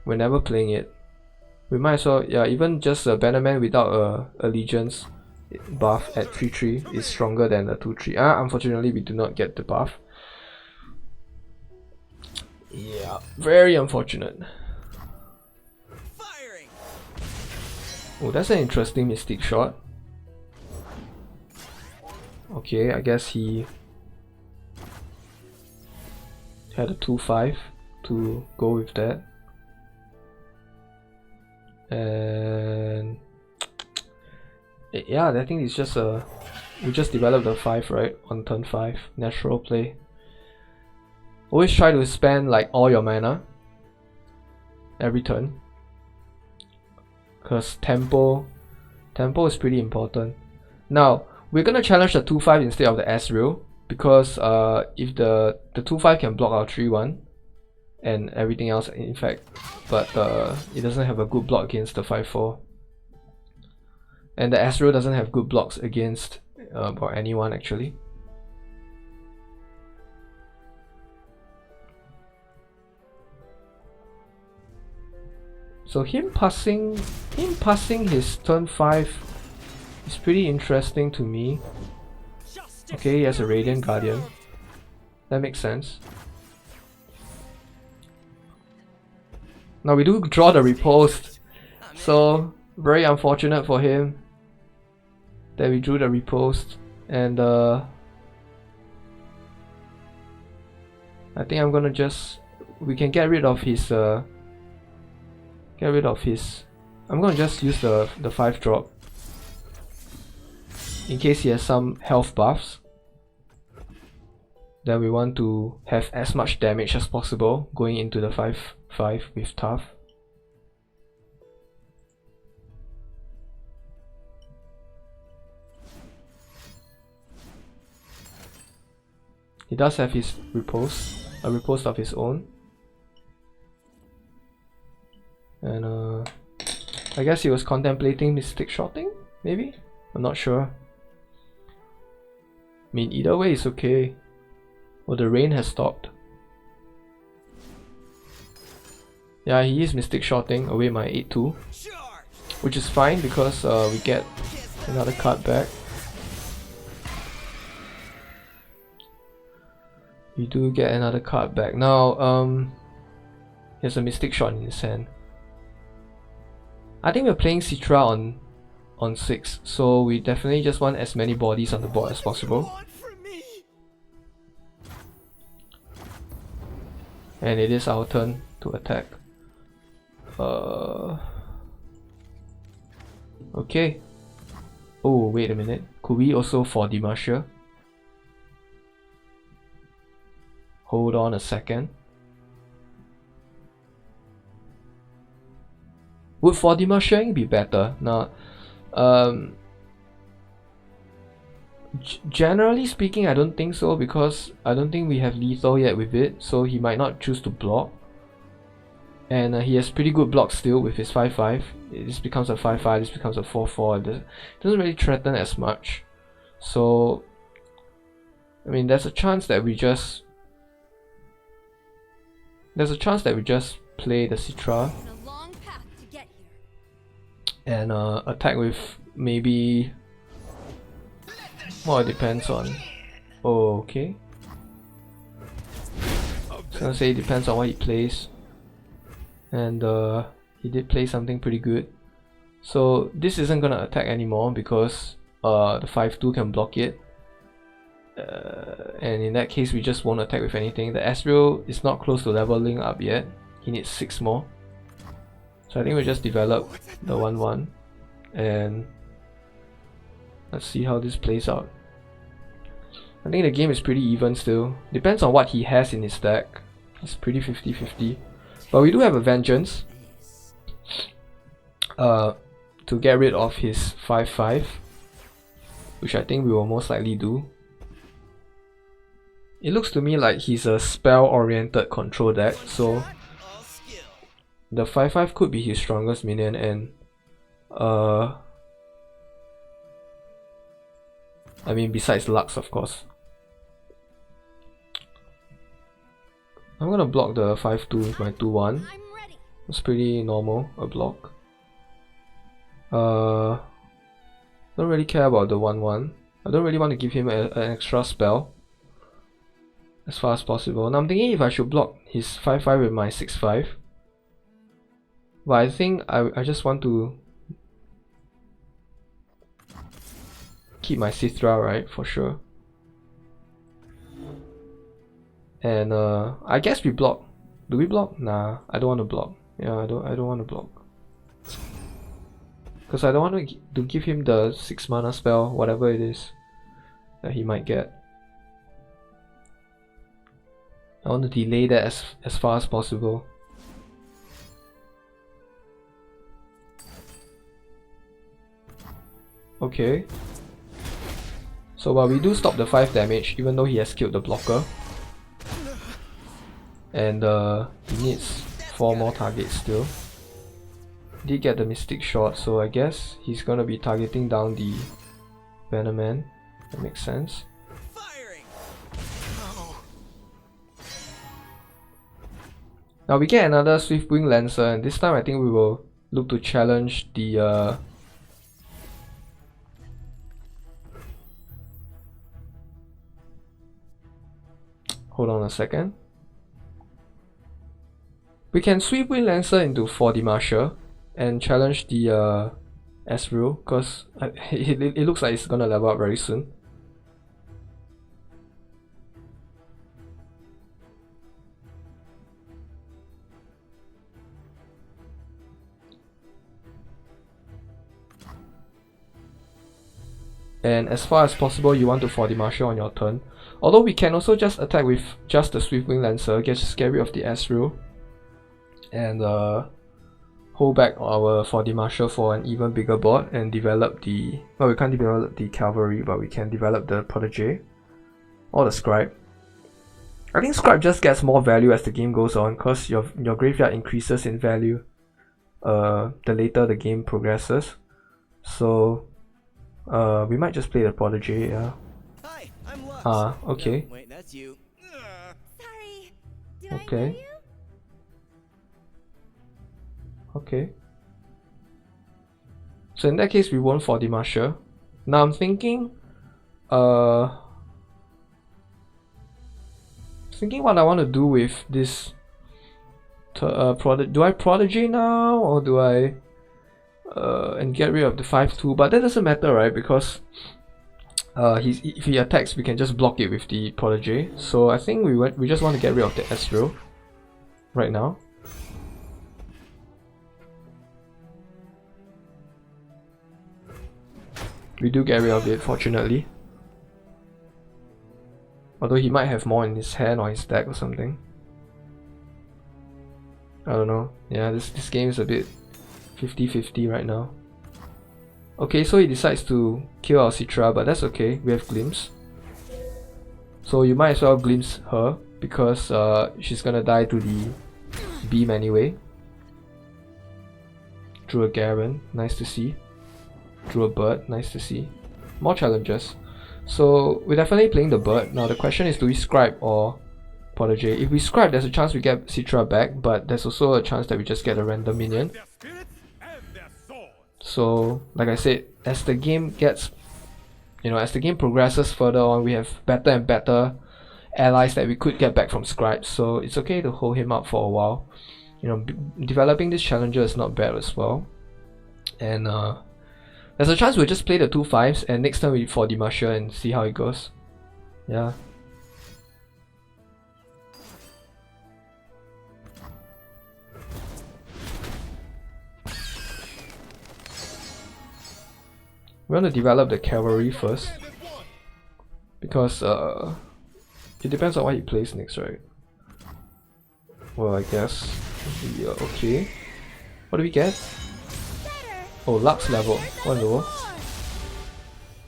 A: we're never playing it. We might as well, yeah, even just a Bannerman without a allegiance buff at 3/3 is stronger than a 2/3. Unfortunately, we do not get the buff. Yeah, very unfortunate.
F: Firing.
A: Oh, that's an interesting Mystic shot. Okay, I guess he had a 2/5 to go with that. And yeah, I think it's just we just developed a 5, right, on turn 5. Natural play. Always try to spend like all your mana every turn, because tempo is pretty important. Now we're gonna challenge the 2/5 instead of the Ezreal, because if the 2/5 can block our 3/1 and everything else in fact, but it doesn't have a good block against the 5/4, and the Astro doesn't have good blocks against or anyone actually. So him passing his turn 5 is pretty interesting to me. Okay, he has a Radiant Guardian. That makes sense. Now we do draw the riposte, so very unfortunate for him that we drew the riposte, and I think I'm gonna just, we can get rid of his I'm gonna just use the 5-drop in case he has some health buffs. Then we want to have as much damage as possible going into the 5/5 with tough. He does have his riposte, a riposte of his own. And I guess he was contemplating Mystic Shotting, maybe? I'm not sure. I mean, either way it's okay. Oh, the rain has stopped. Yeah, he is Mystic Shotting away my 8/2, which is fine because we get another card back. We do get another card back. Now, he has a Mystic Shot in his hand. I think we're playing Citra on 6, so we definitely just want as many bodies on the board as possible. And it is our turn to attack. Okay. Oh, wait a minute. Could we also 4D Marshal? Hold on a second. Would 4D Marshalling be better? Now, generally speaking, I don't think so, because I don't think we have lethal yet with it, so he might not choose to block. And he has pretty good blocks still with his 5/5. This becomes a 5/5, this becomes a 4/4. It doesn't really threaten as much. So, I mean, there's a chance that we just play the Citra and attack with maybe, well, it depends on, oh, okay, I was gonna say it depends on what he plays, and he did play something pretty good. So this isn't gonna attack anymore because the 5/2 can block it, and in that case we just won't attack with anything. The Ezreal is not close to leveling up yet, he needs 6 more. So I think we'll just develop the 1/1 and let's see how this plays out. I think the game is pretty even still. Depends on what he has in his deck. It's pretty 50-50. But we do have a Vengeance to get rid of his 5/5, which I think we will most likely do. It looks to me like he's a spell oriented control deck, so the 5/5 could be his strongest minion, and I mean, besides Lux, of course. I'm gonna block the 5/2 with my 2/1. It's pretty normal, a block. Don't really care about the 1/1. I don't really want to give him an extra spell as far as possible. Now I'm thinking if I should block his 5/5 with my 6/5. But I think I just want to keep my Citra, right, for sure. And I guess we block. Do we block? Nah, I don't want to block. Yeah, I don't want to block. Because I don't want to give him the 6 mana spell, whatever it is that he might get. I want to delay that as far as possible. Okay. So while we do stop the 5 damage, even though he has killed the blocker. And he needs 4 more targets still. Did get the Mystic Shot, so I guess he's gonna be targeting down the Venom-Man. That makes sense.
F: Firing.
A: Now we get another Swiftwing Lancer, and this time I think we will look to challenge the hold on a second. We can Swiftwing Lancer into 4D Marshal and challenge the Ezreal, because it looks like it's gonna level up very soon. And as far as possible, you want to 4D Marshal on your turn. Although we can also just attack with just the Swiftwing Lancer, just get rid of the Ezreal, and hold back our 4D Marshal for an even bigger board and develop the... well, we can't develop the Cavalry, but we can develop the Protege or the Scribe. I think Scribe just gets more value as the game goes on, because your graveyard increases in value the later the game progresses. So we might just play the Protege, yeah.
F: Hi, I'm Lux.
A: Okay.
F: No, wait, that's you.
B: Sorry. Did I
A: Okay.
B: hear you?
A: Okay. So in that case, we won't 4D Marshal. Now I'm thinking what I want to do with this do I Protege now, or do I and get rid of the 5/2? But that doesn't matter, right? Because if he attacks, we can just block it with the Protege. So I think we just want to get rid of the Ezreal right now. We do get rid of it, fortunately. Although he might have more in his hand or his deck or something. I don't know. Yeah, this game is a bit 50-50 right now. Okay, so he decides to kill our Citra, but that's okay. We have Glimpse. So you might as well Glimpse her, because she's gonna die to the beam anyway. Drew a Garen, nice to see. Drew a Bird, nice to see. More challenges. So we're definitely playing the Bird. Now the question is, do we Scribe or Protege? If we Scribe, there's a chance we get Citra back, but there's also a chance that we just get a random minion.
E: Their spirits and their swords.
A: So like I said, as the game gets, as the game progresses further on, we have better and better allies that we could get back from Scribe. So it's okay to hold him up for a while. Developing this challenger is not bad as well. And there's a chance we'll just play the 2 5s, and next time we 4D Marshal and see how it goes. Yeah. We want to develop the Cavalry first, because it depends on what he plays next, right? Well, I guess we are okay. What do we get? Oh, Lux level. What in the world?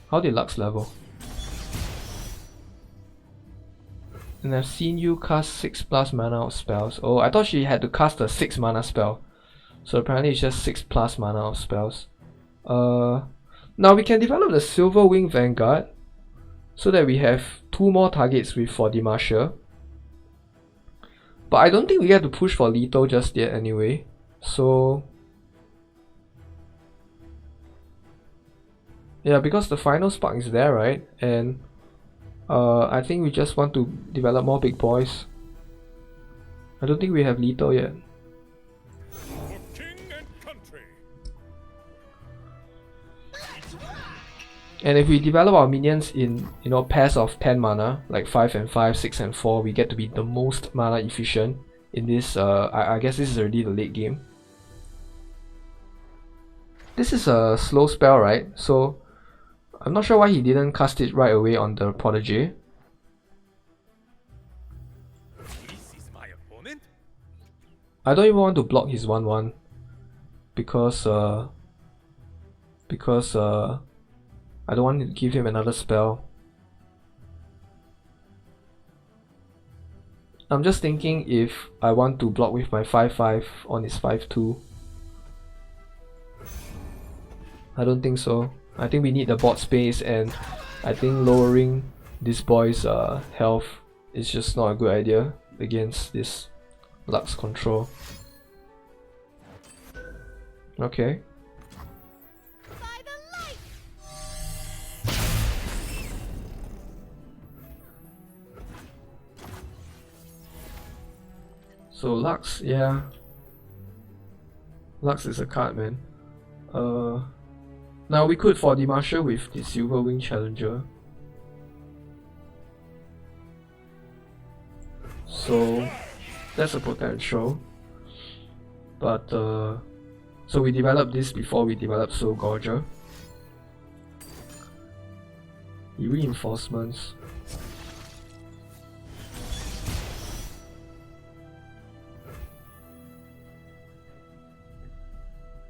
A: How did Lux level? And I've seen you cast 6+ mana of spells. Oh, I thought she had to cast a 6 mana spell. So apparently it's just 6+ mana of spells. Now we can develop the Silver Wing Vanguard, so that we have 2 more targets with 4D Marshal. But I don't think we get to push for lethal just yet anyway. So yeah, because the final spark is there, right? And I think we just want to develop more big boys. I don't think we have lethal yet.
E: For king and country.
A: And if we develop our minions in pairs of 10 mana, like 5 and 5, 6 and 4, we get to be the most mana efficient in this. I guess this is already the late game. This is a slow spell, right? So I'm not sure why he didn't cast it right away on the Protege.
E: This is my opponent.
A: I don't even want to block his 1/1 because I don't want to give him another spell. I'm just thinking if I want to block with my 5/5 on his 5/2. I don't think so. I think we need the board space, and I think lowering this boy's health is just not a good idea against this Lux control. Okay.
B: By the light!
A: So Lux, yeah. Lux is a card, man. Now we could 4D Marshal with the Silver Wing Challenger. So that's a potential. But so we developed this before we developed Soul Gorger. The reinforcements.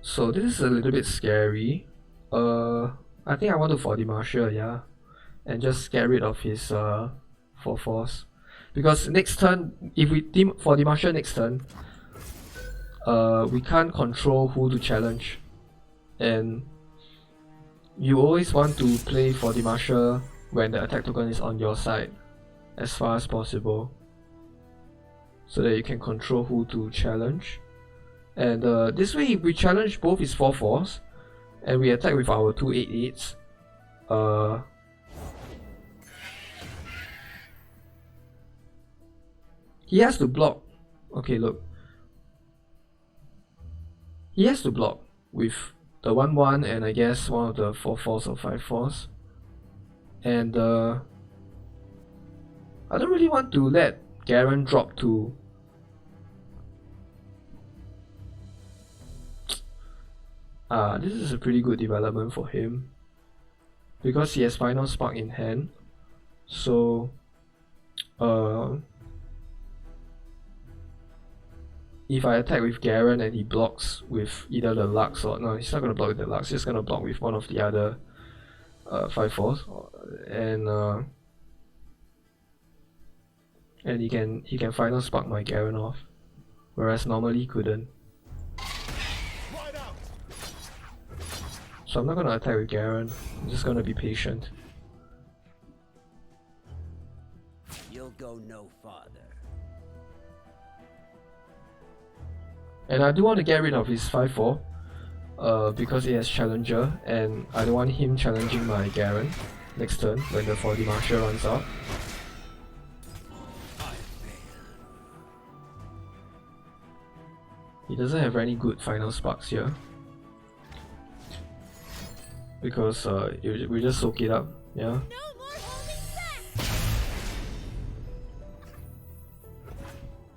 A: So this is a little bit scary. I think I want to 4D Marshal, yeah, and just get rid of his 4/4s, because next turn, if we team 4D Marshal next turn, we can't control who to challenge, and you always want to play 4D Marshal when the attack token is on your side as far as possible, so that you can control who to challenge. And this way, if we challenge both his 4/4s and we attack with our 2 8/8s, he has to block. Okay, look. He has to block with the 1/1 and I guess one of the 4/4s or 5/4s. And I don't really want to let Garen drop to this is a pretty good development for him because he has Final Spark in hand. So if I attack with Garen and he blocks with either the Lux or no, he's not gonna block with the Lux, he's gonna block with one of the other 5/4s, and he can Final Spark my Garen off, whereas normally he couldn't. So I'm not gonna attack with Garen, I'm just gonna be patient.
F: You'll go no farther.
A: And I do want to get rid of his 5/4 because he has Challenger, and I don't want him challenging my Garen next turn when the 4D Marshal runs out. He doesn't have any good Final Sparks here, because we just soak it up, yeah.
B: No more holding back!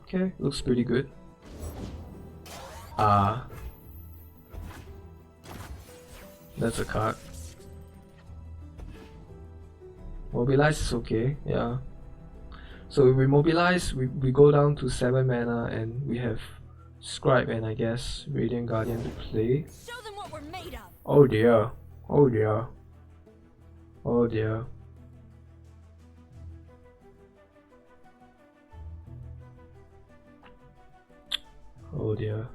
A: Okay, looks pretty good. That's a card. Mobilize is okay, yeah. So if we mobilize, we go down to 7 mana and we have Scribe and I guess Radiant Guardian to play.
B: Show them what we're made of!
A: Oh dear. Oh dear. Oh dear. Oh dear.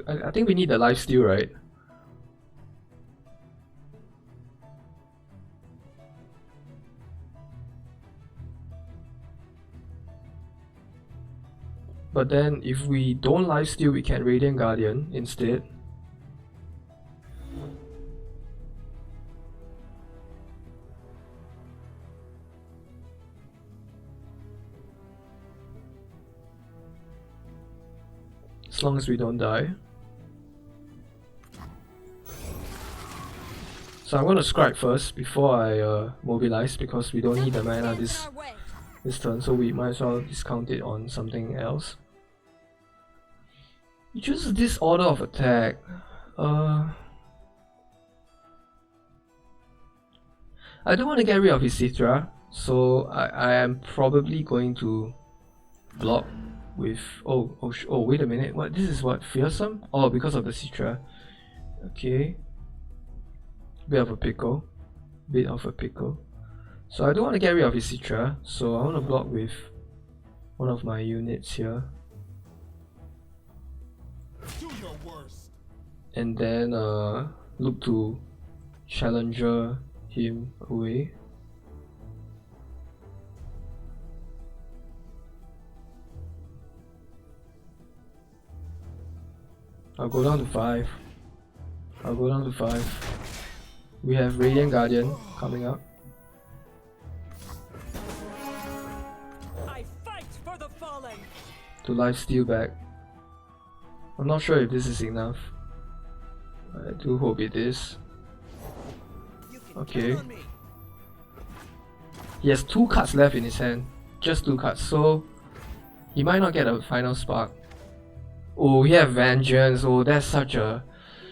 A: I think we need the lifesteal, right? But then if we don't lifesteal, we can Radiant Guardian instead. As long as we don't die. So I'm gonna Scribe first before I mobilize, because we don't need the mana this turn, so we might as well discount it on something else. You choose this order of attack. I don't want to get rid of his Citra, so I am probably going to block with oh wait a minute, what, this is what, fearsome? Oh, because of the Citra. Okay. Bit of a pickle. Bit of a pickle. So I do want to get rid of his Citra, so I want to block with one of my units here.
E: Do your worst.
A: And then look to challenger him away. I'll go down to 5. I'll go down to 5. We have Radiant Guardian coming up.
D: I fight for the fallen.
A: To lifesteal back. I'm not sure if this is enough. I do hope it is.
F: You can
A: Okay.
F: count on me.
A: He has 2 cards left in his hand. Just 2 cards, so he might not get a final spark. Oh, he have Vengeance. Oh, that's such a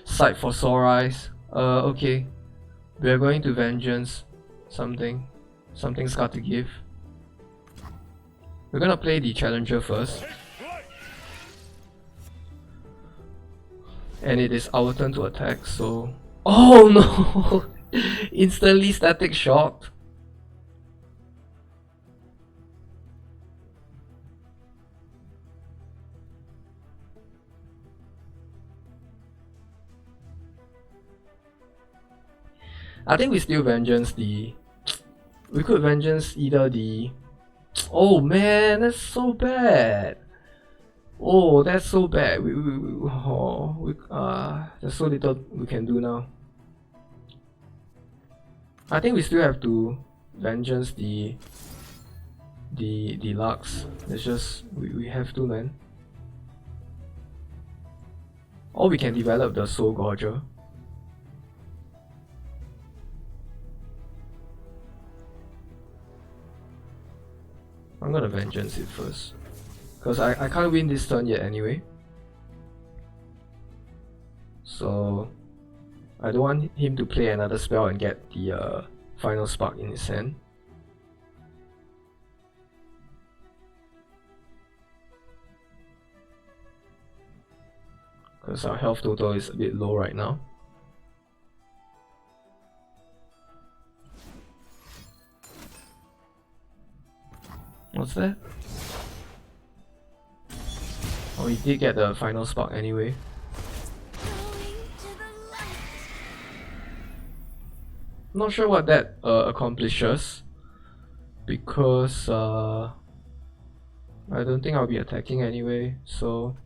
A: sight for sore eyes. Okay. We're going to Vengeance. Something's got to give. We're gonna play the Challenger first. And it is our turn to attack, so... Oh no! Instantly static shocked. I think we still Vengeance the... We could Vengeance either the... Oh man, that's so bad! Oh, that's so bad. There's so little we can do now. I think we still have to Vengeance the Lux. It's just... We have to, man. Or we can develop the Soul Gorger. I'm gonna Vengeance it first. Because I can't win this turn yet anyway. So I don't want him to play another spell and get the final spark in his hand. Because our health total is a bit low right now. What's that? Oh, he did get the final spark anyway.
B: Going to the light.
A: Not sure what that accomplishes, because I don't think I'll be attacking anyway, so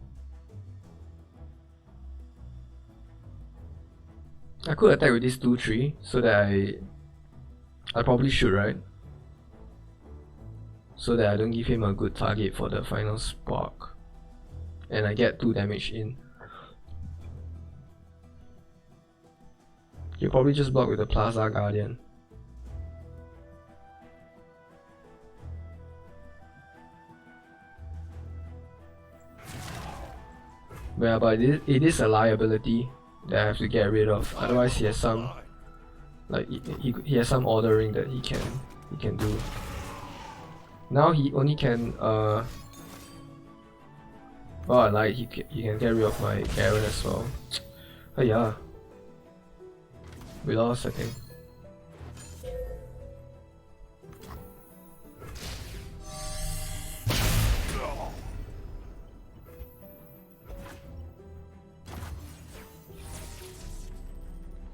A: I could attack with this 2-3 so that I probably should, right? So that I don't give him a good target for the final spark. And I get 2 damage in. He'll probably just block with the Plaza Guardian. Yeah, but it is a liability that I have to get rid of. Otherwise he has some, like, he has some ordering that he can do. Now he only can well, I like he can get rid of my Garen as well. Oh yeah, we lost, I think.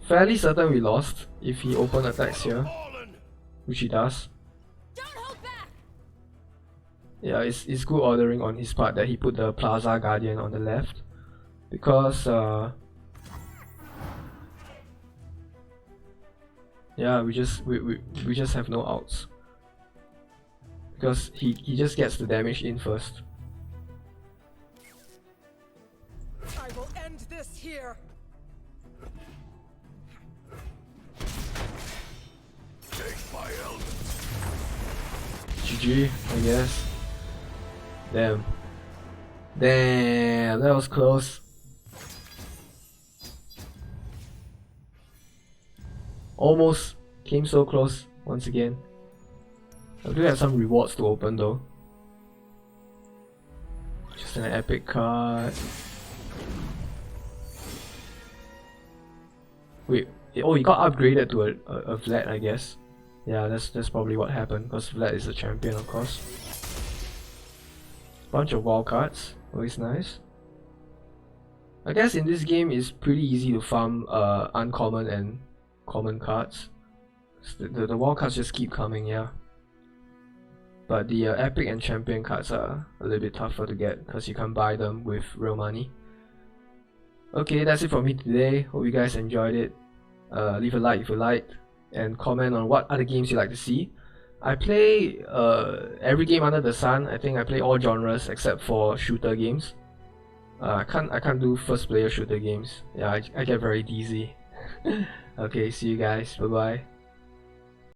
A: Fairly certain we lost if he open attacks here, which he does.
B: Don't hold back.
A: Yeah, it's good ordering on his part that he put the Plaza Guardian on the left, because yeah, we just have no outs, because he just gets the damage in first.
D: I will end this here.
E: Take my elders.
A: GG, I guess. Damn. Damn, that was close. Almost came so close once again. I do have some rewards to open though. Just an epic card. Wait, oh, he got upgraded to a Vlad, I guess. Yeah, that's probably what happened, because Vlad is a champion, of course. Bunch of wild cards, always nice. I guess in this game it's pretty easy to farm uncommon and common cards. The wild cards just keep coming, yeah. But the epic and champion cards are a little bit tougher to get because you can't buy them with real money. Okay, that's it for me today. Hope you guys enjoyed it. Leave a like if you liked, and comment on what other games you like to see. I play every game under the sun. I think I play all genres except for shooter games. I can't do first player shooter games. Yeah, I get very dizzy. Okay, see you guys. Bye bye.